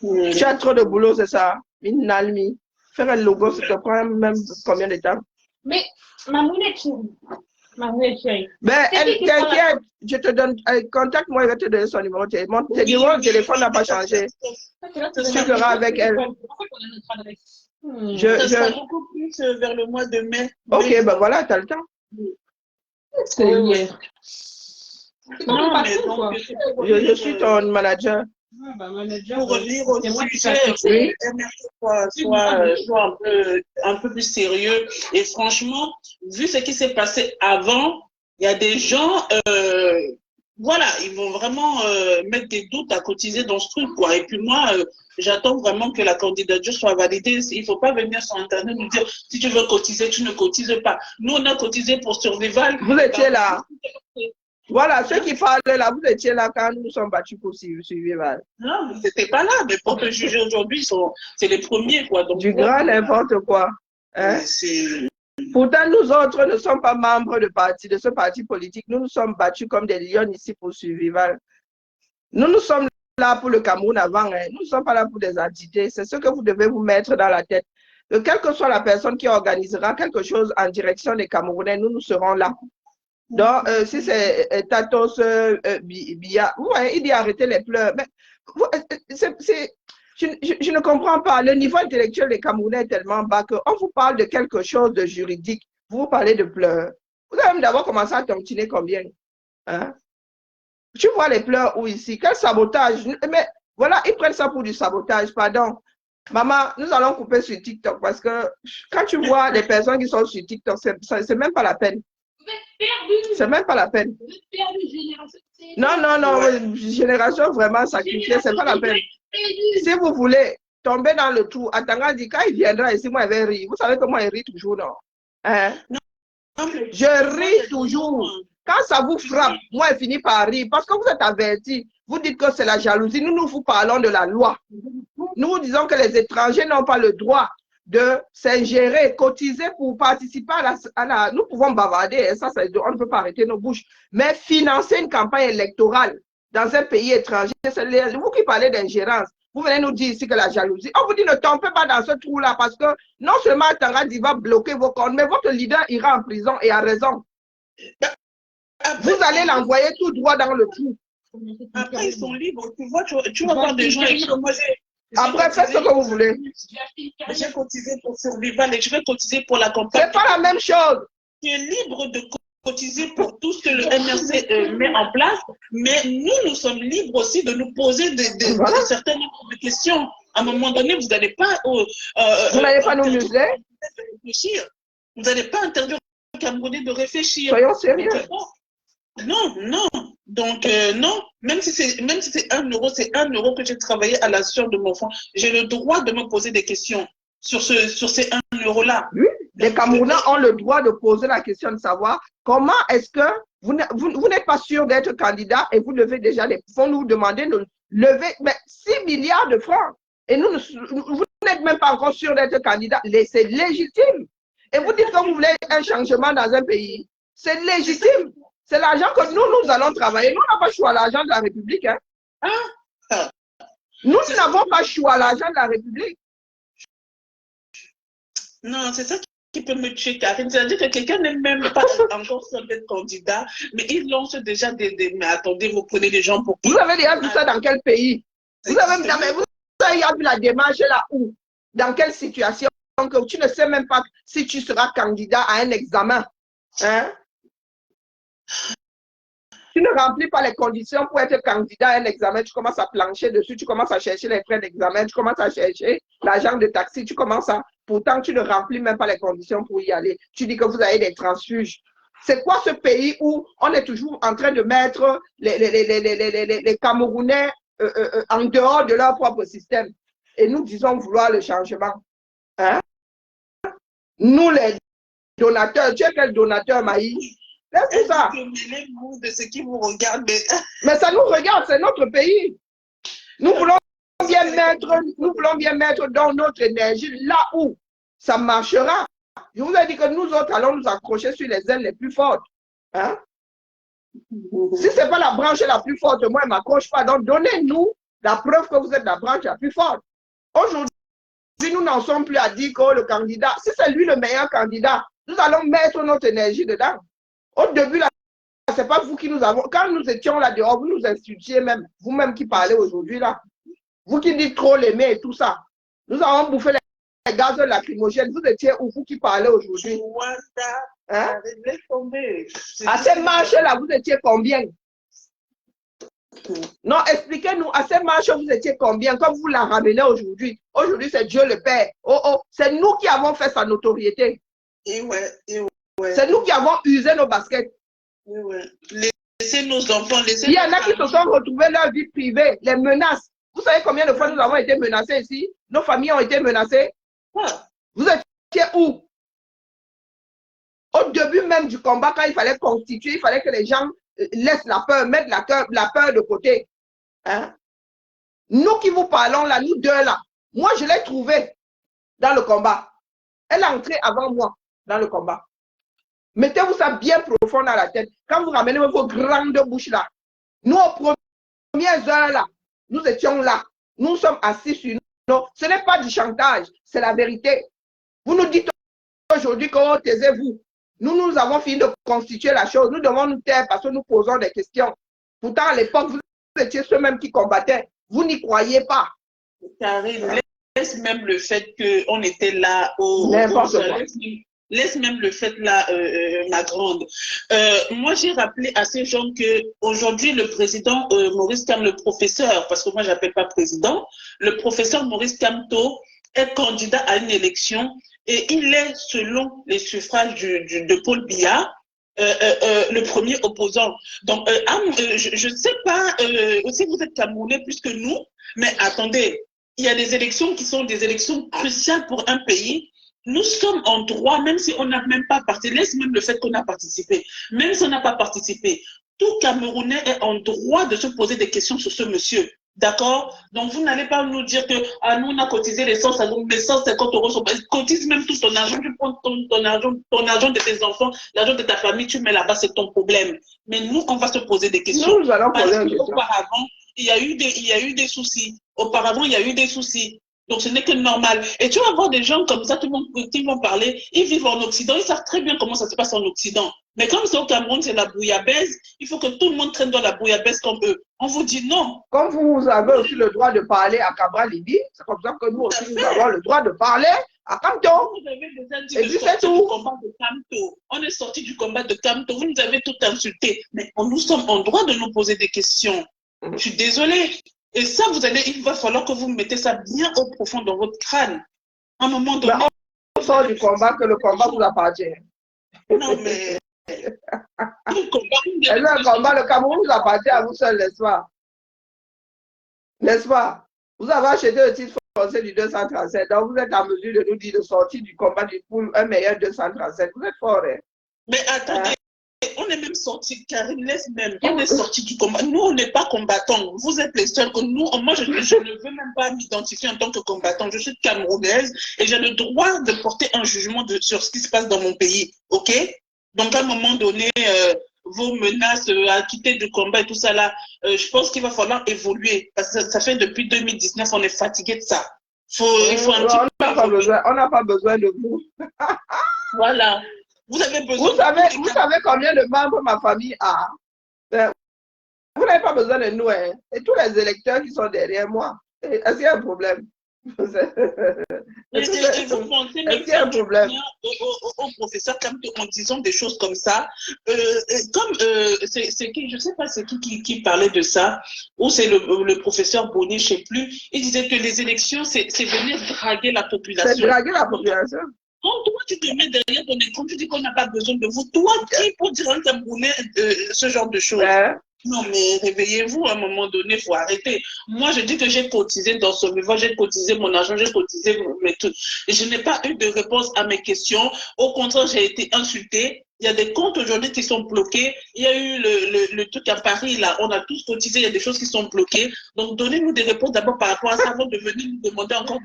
S1: Tu as trop de boulot, c'est ça? Minalmi. Faire un logo, ça te prend même combien de temps?
S2: Mais, ma moulette chérie.
S1: Mais t'inquiète, je te donne, contacte-moi, elle va te donner son numéro. Mon numéro de téléphone n'a pas changé. Tu verras avec elle.
S4: Ça sera beaucoup plus vers le mois de mai.
S1: Ok, ben voilà, tu as le temps.
S2: C'est hier.
S4: Non, mais donc,
S1: je suis ton manager.
S2: Manager,
S4: Pour revenir au
S2: c'est moi qui
S4: sujet,
S2: t'ai
S4: soit un peu plus sérieux. Et franchement, vu ce qui s'est passé avant, il y a des gens, voilà, ils vont vraiment mettre des doutes à cotiser dans ce truc, quoi. Et puis moi, j'attends vraiment que la candidature soit validée. Il ne faut pas venir sur Internet nous dire si tu veux cotiser, tu ne cotises pas. Nous, on a cotisé pour Survival.
S1: Vous étiez là. Voilà, ceux qui parlent là, vous étiez là quand nous sommes battus pour Survival.
S4: Non, vous n'étiez pas là, mais pour te juger aujourd'hui, c'est les premiers, quoi. Donc,
S1: du grand n'importe quoi. Hein? Pourtant, nous autres ne sommes pas membres de ce parti politique. Nous nous sommes battus comme des lions ici pour Survival. Nous sommes là pour le Cameroun avant. Hein. Nous ne sommes pas là pour des entités. C'est ce que vous devez vous mettre dans la tête. Que quelle que soit la personne qui organisera quelque chose en direction des Camerounais, nous serons là. Donc, si c'est Tatos Bia, ouais, il dit arrêter les pleurs. Mais, je ne comprends pas. Le niveau intellectuel des Camerounais est tellement bas qu'on vous parle de quelque chose de juridique. Vous parlez de pleurs. Vous avez même d'abord commencé à tontiner combien? Hein? Tu vois les pleurs où ici? Quel sabotage? Mais voilà, ils prennent ça pour du sabotage, pardon. Maman, nous allons couper sur TikTok parce que quand tu vois les personnes qui sont sur TikTok, c'est même pas la peine. C'est même pas la peine. Non, non, non, ouais. Génération vraiment sacrifiée, c'est pas la peine. Si vous voulez tomber dans le trou, Atanga dit quand il viendra ici, moi, il va rire. Vous savez comment il rit toujours, non? Hein? Je ris toujours. Quand ça vous frappe, moi, il finit par rire parce que vous êtes avertis. Vous dites que c'est la jalousie. Nous vous parlons de la loi. Nous vous disons que les étrangers n'ont pas le droit de s'ingérer, cotiser pour participer à la... Nous pouvons bavarder, ça, on ne peut pas arrêter nos bouches. Mais financer une campagne électorale dans un pays étranger, c'est vous qui parlez d'ingérence. Vous venez nous dire ici que la jalousie. On vous dit ne tombez pas dans ce trou-là parce que non seulement Tangadi va bloquer vos comptes, mais votre leader ira en prison et a raison. Vous allez l'envoyer tout droit dans le trou.
S4: Après, ils sont libres. Tu vas voir des gens avec qui moi j'ai...
S1: Après, faites ce que vous voulez.
S4: J'ai cotisé pour Survival et je vais cotiser pour la campagne.
S1: C'est pas la même chose.
S4: Tu es libre de cotiser pour tout ce que le MRC met en place, mais nous sommes libres aussi de nous poser certaines questions. À un moment donné, vous n'allez pas...
S1: vous n'allez pas nous museler.
S4: Vous n'allez pas interdire aux Camerounais de réfléchir.
S1: Soyons sérieux.
S4: Non, non. Donc, non, même si c'est 1 euro, c'est 1 euro que j'ai travaillé à la sueur de mon front. J'ai le droit de me poser des questions sur ces 1 euro-là.
S1: Oui, les Camerounais ont le droit de poser la question de savoir comment est-ce que vous n'êtes pas sûr d'être candidat et vous levez déjà les fonds, nous demander de lever 6 milliards de francs. Et vous n'êtes même pas encore sûr d'être candidat. C'est légitime. Et vous dites que vous voulez un changement dans un pays. C'est légitime. C'est l'argent que nous allons travailler. Nous n'avons pas choix à l'argent de la République. Hein. Nous n'avons pas choix à l'argent de la République.
S4: Non, c'est ça qui peut me tuer, Karine. C'est-à-dire que quelqu'un n'est même pas encore sûr d'être candidat, mais il lance déjà mais attendez, vous prenez des gens pour qui?
S1: Vous avez déjà vu ça dans quel pays? Vous avez vu la démarche là où? Dans quelle situation? Donc, tu ne sais même pas si tu seras candidat à un examen. Hein? Tu ne remplis pas les conditions pour être candidat à un examen, tu commences à plancher dessus, tu commences à chercher les frais d'examen, tu commences à chercher l'agent de taxi, tu commences à... Pourtant, tu ne remplis même pas les conditions pour y aller. Tu dis que vous avez des transfuges. C'est quoi ce pays où on est toujours en train de mettre les Camerounais en dehors de leur propre système? Et nous disons vouloir le changement. Hein? Nous, les donateurs, tu es quel donateur, Maïs? C'est ça.
S4: De ce qui vous regarde.
S1: Mais ça nous regarde, c'est notre pays. Nous voulons bien mettre dans notre énergie là où ça marchera. Je vous ai dit que nous autres allons nous accrocher sur les ailes les plus fortes. Hein? Si ce n'est pas la branche la plus forte, moi, je ne m'accroche pas. Donc, donnez-nous la preuve que vous êtes la branche la plus forte. Aujourd'hui, nous n'en sommes plus à dire que le candidat, si c'est lui le meilleur candidat, nous allons mettre notre énergie dedans. Au début, là, ce n'est pas vous qui nous avons... Quand nous étions là dehors, vous nous insultiez même. Vous-même qui parlez aujourd'hui là. Vous qui dites trop l'aimer et tout ça. Nous avons bouffé les gaz lacrymogènes. Vous étiez où, vous qui parlez aujourd'hui? Hein? À ces marches-là, vous étiez combien? Non, expliquez-nous, à cette marche, vous étiez combien quand vous la ramenez aujourd'hui? Aujourd'hui, c'est Dieu le Père. Oh, oh, c'est nous qui avons fait sa notoriété.
S4: Et ouais.
S1: C'est nous qui avons usé nos baskets.
S4: Et ouais. Laissez nos enfants, laissez.
S1: Il y en a qui se sont retrouvés leur vie privée, les menaces. Vous savez combien de fois nous avons été menacés ici? Nos familles ont été menacées. Vous étiez où? Au début même du combat, quand il fallait constituer, il fallait que les gens laissent la peur, mettent la peur de côté. Hein? Nous qui vous parlons là, nous deux là, moi je l'ai trouvée dans le combat. Elle est entrée avant moi dans le combat. Mettez-vous ça bien profond dans la tête. Quand vous ramenez vos grandes bouches là, nous aux premières heures là, nous étions là. Nous sommes assis sur nous. Ce n'est pas du chantage, c'est la vérité. Vous nous dites aujourd'hui que oh, taisez-vous. Nous avons fini de constituer la chose. Nous devons nous taire parce que nous posons des questions. Pourtant, à l'époque, vous étiez ceux-mêmes qui combattaient. Vous n'y croyez pas.
S4: Karine, laisse même le fait qu'on était là laisse même le fait là, ma grande. Moi, j'ai rappelé à ces gens qu'aujourd'hui, le président Maurice Kamto, le professeur, parce que moi, je n'appelle pas président, le professeur Maurice Kamto est candidat à une élection et il est, selon les suffrages de Paul Biya, le premier opposant. Donc, je ne sais pas si vous êtes Camerounais plus que nous, mais attendez, il y a des élections qui sont des élections cruciales pour un pays. Nous sommes en droit, même si on n'a même pas participé, laisse même le fait qu'on a participé, même si on n'a pas participé, tout Camerounais est en droit de se poser des questions sur ce monsieur. D'accord? Donc, vous n'allez pas nous dire que nous, on a cotisé les 150 €. Cotise même tout ton argent, tu prends ton argent de tes enfants, l'argent de ta famille, tu mets là-bas, c'est ton problème. Mais nous, on va se poser des questions.
S1: Nous allons poser des questions.
S4: Auparavant, il y a eu des soucis. Auparavant, il y a eu des soucis. Donc, ce n'est que normal. Et tu vas voir des gens comme ça, tout le monde qui vont parler, ils vivent en Occident, ils savent très bien comment ça se passe en Occident. Mais comme c'est au Cameroun, c'est la bouillabaisse, il faut que tout le monde traîne dans la bouillabaisse comme eux. On vous dit non.
S1: Comme vous avez aussi le droit de parler à Cabra Libi, c'est comme ça que nous aussi, nous avons le droit de parler à Kamto.
S4: Vous avez déjà dit de sortir du combat de Kamto. On est sorti du combat de Kamto. Vous nous avez tout insulté. Mais nous sommes en droit de nous poser des questions. Je suis désolée. Et ça, il va falloir que vous mettez ça bien au profond dans votre crâne. À un moment donné.
S1: Ben, on sort du combat, que le combat vous appartient.
S4: Non, mais.
S1: Le Cameroun vous appartient à vous seul, n'est-ce pas? N'est-ce pas? Vous avez acheté le titre français du 237, donc vous êtes en mesure de nous dire de sortir du combat pour un meilleur 237. Vous êtes fort, hein?
S4: Mais attendez. On est même sorti, Karine, laisse même, on est sorti du combat. Nous, on n'est pas combattants. Vous êtes les seuls que nous, moi, je ne veux même pas m'identifier en tant que combattant. Je suis camerounaise et j'ai le droit de porter un jugement sur ce qui se passe dans mon pays. OK? Donc, à un moment donné, vos menaces à quitter du combat et tout ça là, je pense qu'il va falloir évoluer. Parce que ça fait depuis 2019, on est fatigué de ça. Il faut un petit peu.
S1: On n'a pas besoin de vous.
S4: Voilà. Vous avez besoin.
S1: Vous savez combien de membres ma famille a? Vous n'avez pas besoin de nous, hein? Et tous les électeurs qui sont derrière moi. Est-ce qu'il y a un problème?
S4: Est-ce vous pensez qu'il y a un problème au professeur Kamto en disant des choses comme ça? Comme c'est qui, je ne sais pas c'est qui parlait de ça, ou c'est le professeur Bonnet, je ne sais plus. Il disait que les élections, c'est venir draguer la population.
S1: C'est draguer la population.
S4: Quand toi, tu te mets derrière ton écran, tu dis qu'on n'a pas besoin de vous. Toi, qui pour dire un Camerounais ce genre de choses? Non, mais réveillez-vous à un moment donné, il faut arrêter. Moi, je dis que j'ai cotisé dans ce mouvement, j'ai cotisé mon argent, j'ai cotisé mes trucs. Et je n'ai pas eu de réponse à mes questions. Au contraire, j'ai été insultée. Il y a des comptes aujourd'hui qui sont bloqués. Il y a eu le truc à Paris, là. On a tous cotisé, il y a des choses qui sont bloquées. Donc, donnez-nous des réponses d'abord par rapport à ça avant de venir nous demander encore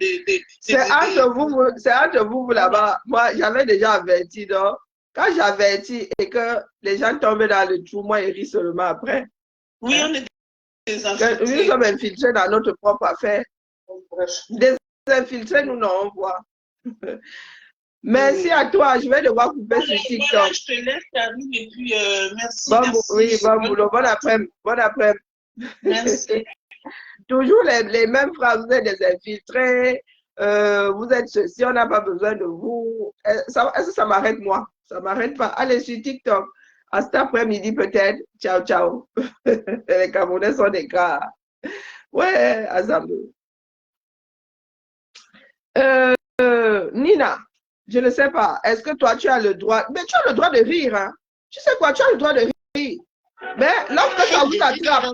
S1: c'est entre vous là-bas. Moi, j'avais déjà averti, donc. Quand j'avertis et que les gens tombent dans le trou, moi, ils rient seulement après.
S4: Oui, on est des infiltrés.
S1: Nous sommes infiltrés dans notre propre affaire. Des infiltrés, nous n'en voit. Merci à toi. Je vais devoir couper sur TikTok.
S4: Voilà, je te laisse, Karine, et puis merci.
S1: Oui, bon boulot. Bon après-midi. Bon après-midi.
S4: Merci.
S1: Toujours les mêmes phrases. Vous êtes des infiltrés. Vous êtes ceci, on n'a pas besoin de vous. Est-ce que ça m'arrête moi? Ça ne m'arrête pas. Allez sur TikTok. À cet après-midi, peut-être. Ciao, ciao. Les Camerounais sont des gars. Ouais, Azamou. Nina, je ne sais pas. Est-ce que toi, tu as le droit? Mais tu as le droit de rire, hein? Tu sais quoi? Tu as le droit de rire. Mais lorsque ça vous attrape,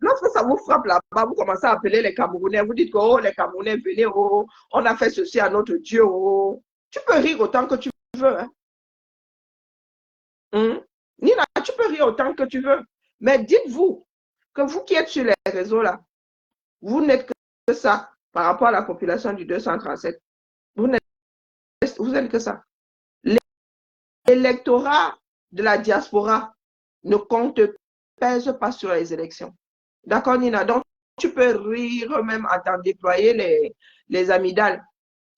S1: lorsque ça vous frappe là-bas, vous commencez à appeler les Camerounais. Vous dites que oh, les Camerounais, venez, oh, on a fait ceci à notre Dieu. Oh. Tu peux rire autant que tu veux. Hein? Nina, tu peux rire autant que tu veux. Mais dites-vous que vous qui êtes sur les réseaux là, vous n'êtes que ça par rapport à la population du 237. Vous n'êtes que ça. L'électorat de la diaspora ne compte, pèse pas sur les élections. D'accord, Nina? Donc, tu peux rire même à t'en déployer les amygdales.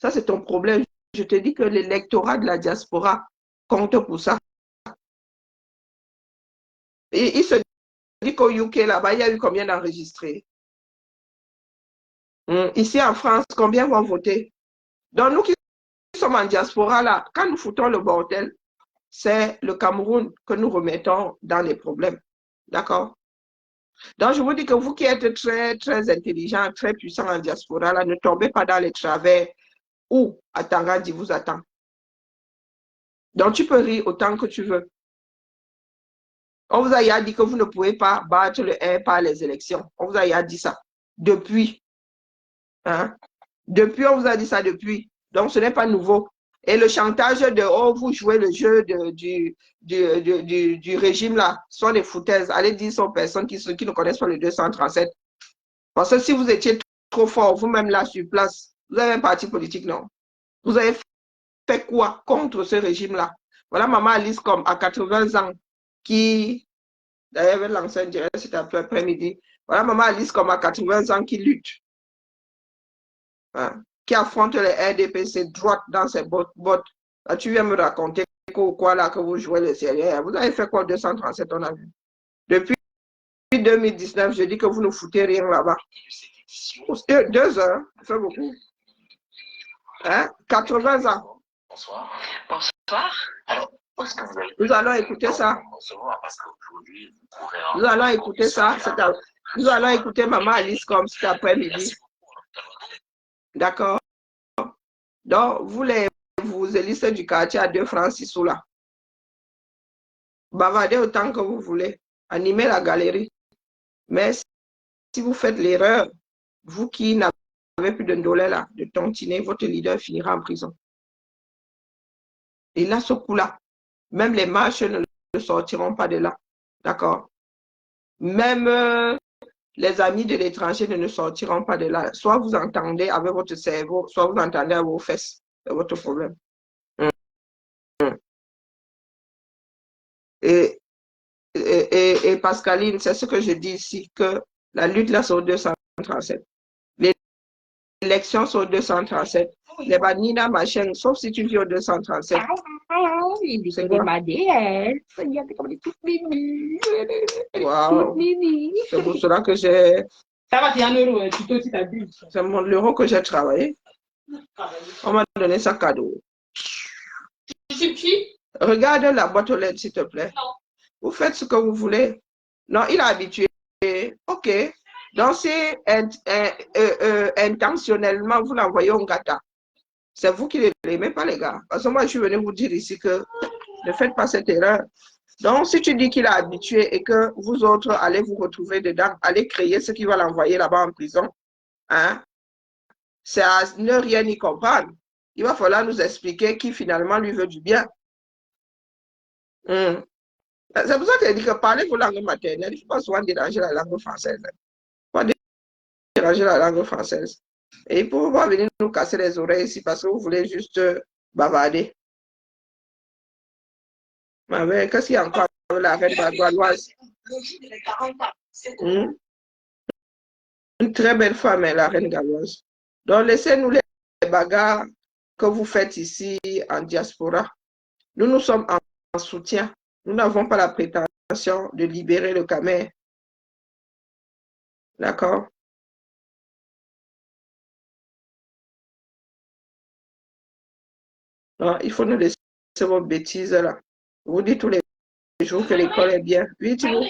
S1: Ça, c'est ton problème. Je te dis que l'électorat de la diaspora compte pour ça. Et il se dit qu'au UK, là-bas, il y a eu combien d'enregistrés? Ici, en France, combien vont voter? Donc, nous qui sommes en diaspora, là, quand nous foutons le bordel, c'est le Cameroun que nous remettons dans les problèmes. D'accord? Donc, je vous dis que vous qui êtes très, très intelligent, très puissant en diaspora, là, ne tombez pas dans les travers où Atangadi vous attend. Donc, tu peux rire autant que tu veux. On vous a dit que vous ne pouvez pas battre le 1 par les élections. On vous a dit ça. Depuis. Hein? Depuis, on vous a dit ça depuis. Donc, ce n'est pas nouveau. Et le chantage de, oh, vous jouez le jeu du régime là, sont des foutaises. Allez dire aux personnes qui ne connaissent pas le 237. Parce que si vous étiez trop fort, vous-même là sur place, vous avez un parti politique, non? Vous avez fait quoi contre ce régime-là? Voilà maman Alice comme à 80 ans, qui, d'ailleurs, elle lancé un direct cet après-midi. Voilà maman Alice comme à 80 ans qui lutte. Hein, qui affronte les RDPC droite dans ses bottes. Là, tu viens me raconter quoi là que vous jouez le sérieux. Vous avez fait quoi 237, on a vu. Depuis 2019, je dis que vous ne foutez rien là-bas. 2 heures, ça fait beaucoup. Hein? 80 ans.
S5: Bonsoir. Bonsoir. Alors, est-ce que vous allez...
S1: Nous allons écouter ça. Nous allons écouter ça. Nous allons écouter maman Alice comme cet après-midi. D'accord? Donc, vous élissez du quartier à 2 francs 6 sous là. Bavardez autant que vous voulez. Animez la galerie. Mais si vous faites l'erreur, vous qui n'avez plus de dollar là, de tontiner, votre leader finira en prison. Et là, ce coup-là, même les marches ne sortiront pas de là. D'accord? Même les amis de l'étranger ne sortiront pas de là. Soit vous entendez avec votre cerveau, soit vous entendez avec vos fesses. C'est votre problème. Et Pascaline, c'est ce que je dis ici, que la lutte là, c'est au 237. Les élections sont au 237. Les Banina, machin, sauf si tu vis au 237.
S2: C'est quoi?
S1: Wow. C'est pour cela que j'ai...
S2: Ça va, c'est 1 euro, tu peux aussi t'abuses.
S1: C'est l'euro que j'ai travaillé. On m'a donné ça cadeau.
S2: Tu sais qui?
S1: Regarde la boîte aux lettres, s'il te plaît.
S2: Non.
S1: Vous faites ce que vous voulez. Non, il est habitué. OK. Donc, c'est intentionnellement, vous l'envoyez au gâteau. C'est vous qui ne l'aimez pas, les gars. Parce que moi, je suis venu vous dire ici que ne faites pas cette erreur. Donc, si tu dis qu'il est habitué et que vous autres allez vous retrouver dedans, allez créer ce qui va l'envoyer là-bas en prison, hein, c'est à ne rien y comprendre. Il va falloir nous expliquer qui finalement lui veut du bien. C'est pour ça que je dis que parlez vos langues maternelles. Il ne faut pas souvent déranger la langue française. Il ne faut pas déranger la langue française. Et il ne faut pas venir nous casser les oreilles ici parce que vous voulez juste bavarder. Mais qu'est-ce qu'il y a encore avec la reine gauloise? Une très belle femme, la reine gauloise. Donc, laissez-nous les bagarres que vous faites ici en diaspora. Nous sommes en soutien. Nous n'avons pas la prétention de libérer le Camer. D'accord? Il faut nous laisser vos bêtises là. Vous dites tous les jours que l'école est bien. Oui, Thibaut.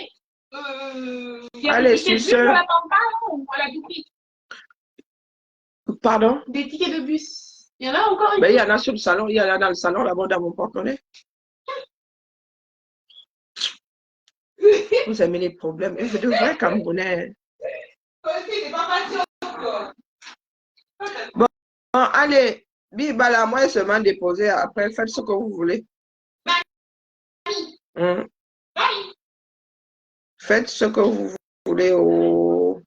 S2: Il y a
S1: Allez,
S2: des tickets de
S1: sur
S2: bus
S1: ce.
S2: à la Pampa ou à la Dupi?
S1: Pardon?
S2: Des tickets de bus. Il y en a encore
S1: Ben, il
S2: ici?
S1: y en a sur le salon. Il y en a dans le salon là-bas dans mon porte-monnaie. Vous aimez les problèmes. Et vous de vrais Camerounais. Bon, allez. Bibala, moi, seulement déposer. Après, faites ce que vous voulez. Faites ce que vous voulez. Oh.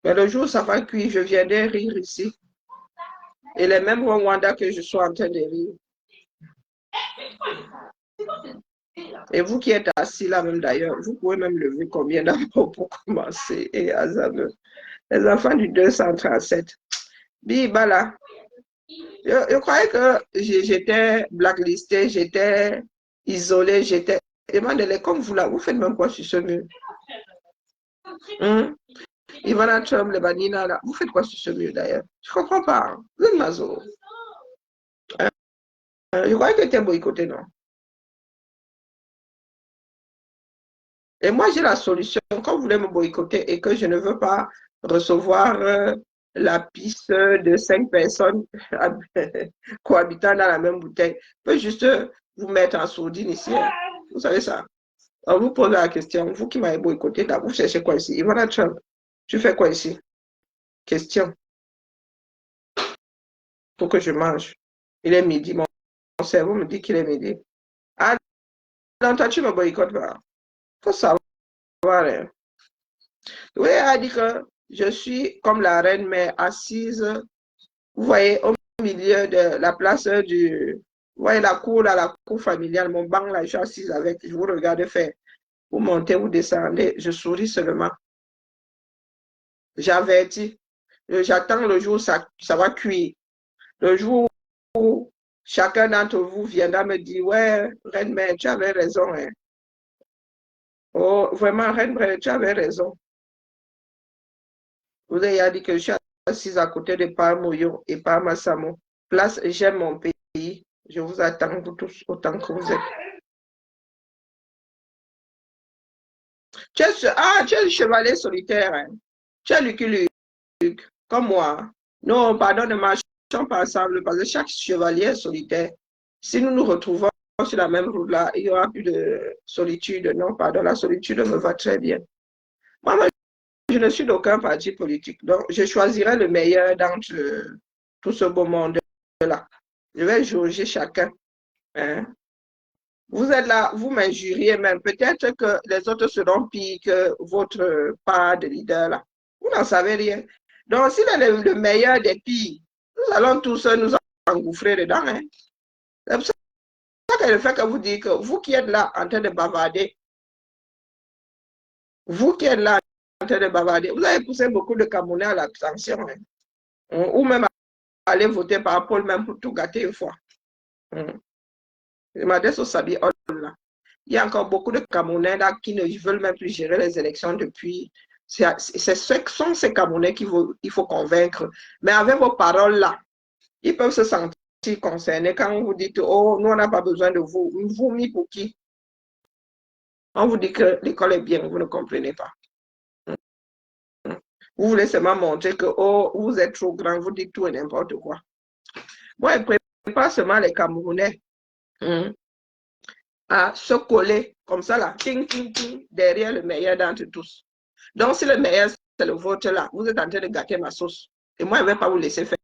S1: Mais le jour où ça va cuire, je viendrai rire ici. Et les mêmes Rwanda que je suis en train de rire. Et vous qui êtes assis là même d'ailleurs, vous pouvez même lever combien d'abord pour commencer. Et les enfants du 237. Bibala. Je croyais que j'étais blacklistée, j'étais isolée, j'étais... Demandez-les comme vous là, vous faites même quoi sur ce mur? Ivana Trump, les Banina là, vous faites quoi sur ce mur d'ailleurs? Je ne comprends pas. Vous êtes mazo. Je croyais que tu étais boycotté, non? Et moi, j'ai la solution. Quand vous voulez me boycotter et que je ne veux pas recevoir la piste de 5 personnes cohabitant dans la même bouteille, je peux juste vous mettre en sourdine ici. Hein. Vous savez ça? Alors, vous posez la question. Vous qui m'avez boycotté, vous cherchez quoi ici? Ivana Trump, tu fais quoi ici? Question. Pour que je mange. Il est midi. Mon cerveau me dit qu'il est midi. Ah, non, toi, tu me boycottes pas. Faut savoir. Hein. Oui, elle a dit que je suis comme la reine, mais assise, vous voyez, au milieu de la place du... Vous voyez la cour, là, la cour familiale, mon banc, là, je suis assise avec, je vous regarde faire. Vous montez, vous descendez, je souris seulement. J'avertis. J'attends le jour où ça va cuire. Le jour où chacun d'entre vous viendra me dire, ouais, reine, mais tu avais raison. Hein. Oh, vraiment, reine, tu avais raison. Vous avez dit que je suis assise à côté de Parmoyo et Parmasamo. Place, j'aime mon pays. Je vous attends vous tous autant que vous êtes. Tu es le chevalier solitaire. Hein? Tu es Lucky Luke, comme moi. Non, pardon, ne marchons pas ensemble parce que chaque chevalier est solitaire. Si nous nous retrouvons sur la même route là, il n'y aura plus de solitude. Non, pardon, la solitude me va très bien. Moi, je ne suis d'aucun parti politique. Donc, je choisirai le meilleur d'entre tout ce beau monde-là. Je vais juger chacun. Hein? Vous êtes là, vous m'injuriez même. Peut-être que les autres seront pires que votre part de leader là. Vous n'en savez rien. Donc, s'il est le meilleur des pires, nous allons tous nous engouffrer dedans. Hein? C'est pour ça que le fait que vous dites que vous qui êtes là en train de bavarder, vous qui êtes là en train de bavarder, vous avez poussé beaucoup de Camerounais à l'abstention. Hein? Ou même aller voter par Paul même pour tout gâter une fois. Il y a encore beaucoup de Camerounais là qui ne veulent même plus gérer les élections depuis. Ce sont ces Camerounais qu'il faut convaincre. Mais avec vos paroles là, ils peuvent se sentir concernés quand vous dites, oh, nous on n'a pas besoin de vous. Vous mis pour qui? On vous dit que l'école est bien, vous ne comprenez pas. Vous voulez seulement montrer que, oh, vous êtes trop grand, vous dites tout et n'importe quoi. Moi, je prépare seulement les Camerounais à se coller comme ça là, ting, ting, ting, derrière le meilleur d'entre tous. Donc, si le meilleur, c'est le vôtre là, vous êtes en train de gâter ma sauce. Et moi, je ne vais pas vous laisser faire.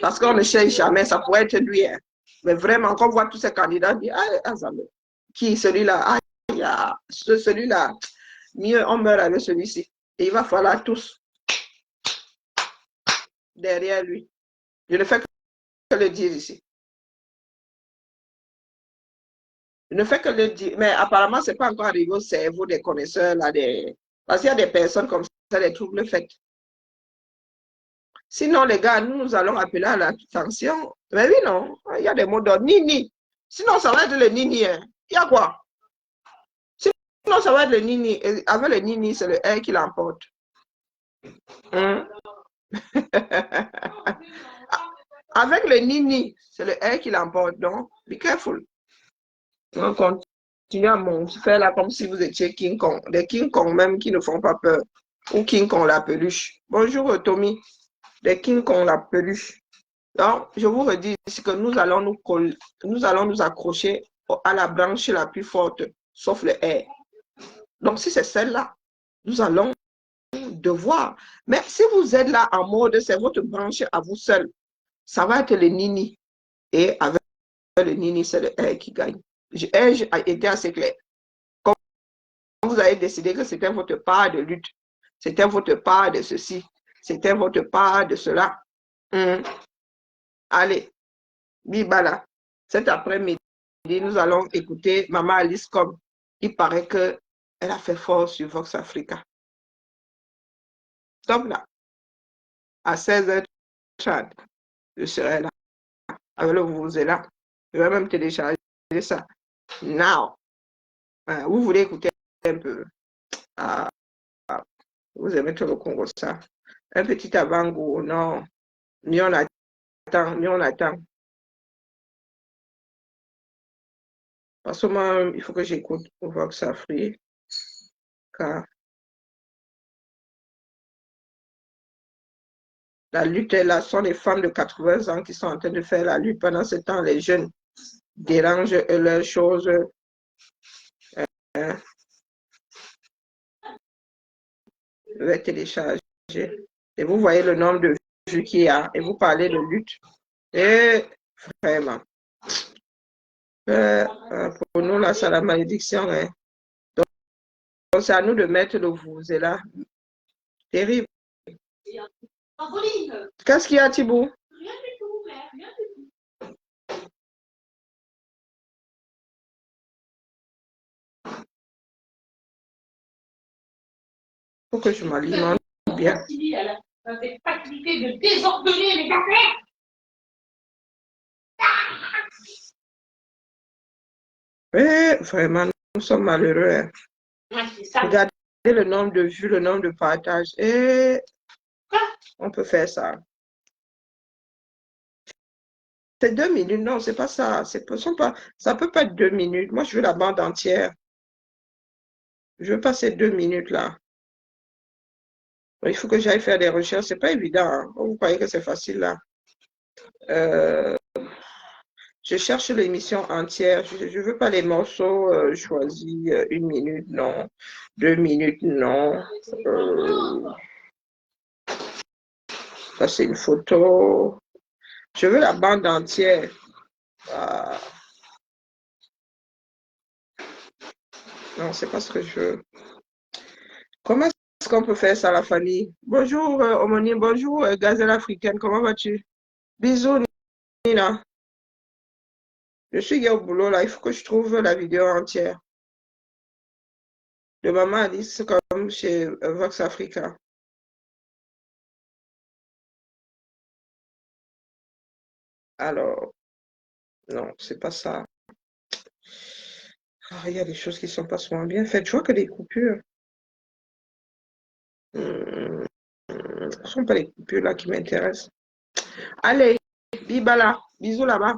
S1: Parce qu'on ne cherche jamais, ça pourrait être lui. Hein. Mais vraiment, quand on voit tous ces candidats, on dit, ah, qui celui-là? Ah, celui-là, mieux on meurt avec celui-ci. Et il va falloir tous derrière lui. Je ne fais que le dire ici. Je ne fais que le dire, mais apparemment, ce n'est pas encore arrivé au cerveau des connaisseurs, là, parce qu'il y a des personnes comme ça, des troubles faits. Sinon, les gars, nous allons appeler à l'attention. Mais oui, non, il y a des mots d'ordre. Nini. Sinon, ça va être le nini. Hein. Il y a quoi? Sinon, ça va être le nini. Et avec le nini, c'est le R qui l'emporte. Avec le Nini, c'est le R qui l'emporte. Donc, be careful. On continue à faire là comme si vous étiez King Kong. Des King Kong même qui ne font pas peur. Ou King Kong la peluche. Bonjour Tommy. Des King Kong la peluche. Donc, je vous redis ici que nous allons nous accrocher à la branche la plus forte, sauf le R. Donc, si c'est celle-là, nous allons devoir. Mais si vous êtes là en mode, c'est votre branche à vous seul, ça va être le Nini. Et avec le Nini, c'est le R qui gagne. J'ai été assez clair. Comme vous avez décidé que c'était votre part de lutte, c'était votre part de ceci, c'était votre part de cela. Allez, Bibala. Cet après-midi, nous allons écouter Maman Alice Cobb. Il paraît qu'elle a fait fort sur Vox Africa. Stop là. À 16h30, je serai là. Avec le vous êtes là. Je vais même télécharger ça. Now. Vous voulez écouter un peu. Vous aimez tout le Congo, ça. Un petit avant-goût, non. Ni on attend, ni on attend. Parce que moi, il faut que j'écoute Vox Africa. La lutte est là, ce sont les femmes de 80 ans qui sont en train de faire la lutte. Pendant ce temps, les jeunes dérangent leurs choses. Je vais télécharger. Et vous voyez le nombre de vues qu'il y a. Et vous parlez de lutte. Et vraiment. Pour nous, là, c'est la malédiction. Hein. Donc, c'est à nous de mettre le vous et là. Terrible. Qu'est-ce qu'il y a, Thibaut? Rien du tout, rien du tout. Faut que je m'alimente bien.
S2: Cette facilité de désordonner les affaires.
S1: Vraiment, nous sommes malheureux. Hein.
S2: Ouais, ça.
S1: Regardez le nombre de vues, le nombre de partages. Et on peut faire ça. C'est 2 minutes. Non, c'est pas ça. Ça peut pas être 2 minutes. Moi, je veux la bande entière. Je veux pas ces 2 minutes là. Il faut que j'aille faire des recherches. C'est pas évident. Hein. Vous croyez que c'est facile là. Je cherche l'émission entière. Je veux pas les morceaux choisis. 1 minute, non. 2 minutes, non. Ça, c'est une photo. Je veux la bande entière. Non, c'est pas ce que je veux. Comment est-ce qu'on peut faire ça, la famille? Bonjour, homonyme. Bonjour, gazelle africaine. Comment vas-tu? Bisous, Nina. Je suis au boulot, là. Il faut que je trouve la vidéo entière. De Maman Alice, comme chez Vox Africa. Alors, non, c'est pas ça. Il y a des choses qui sont pas souvent bien faites. Je vois que des coupures. Ce ne sont pas les coupures là qui m'intéressent. Allez, Bibala, bisous là-bas.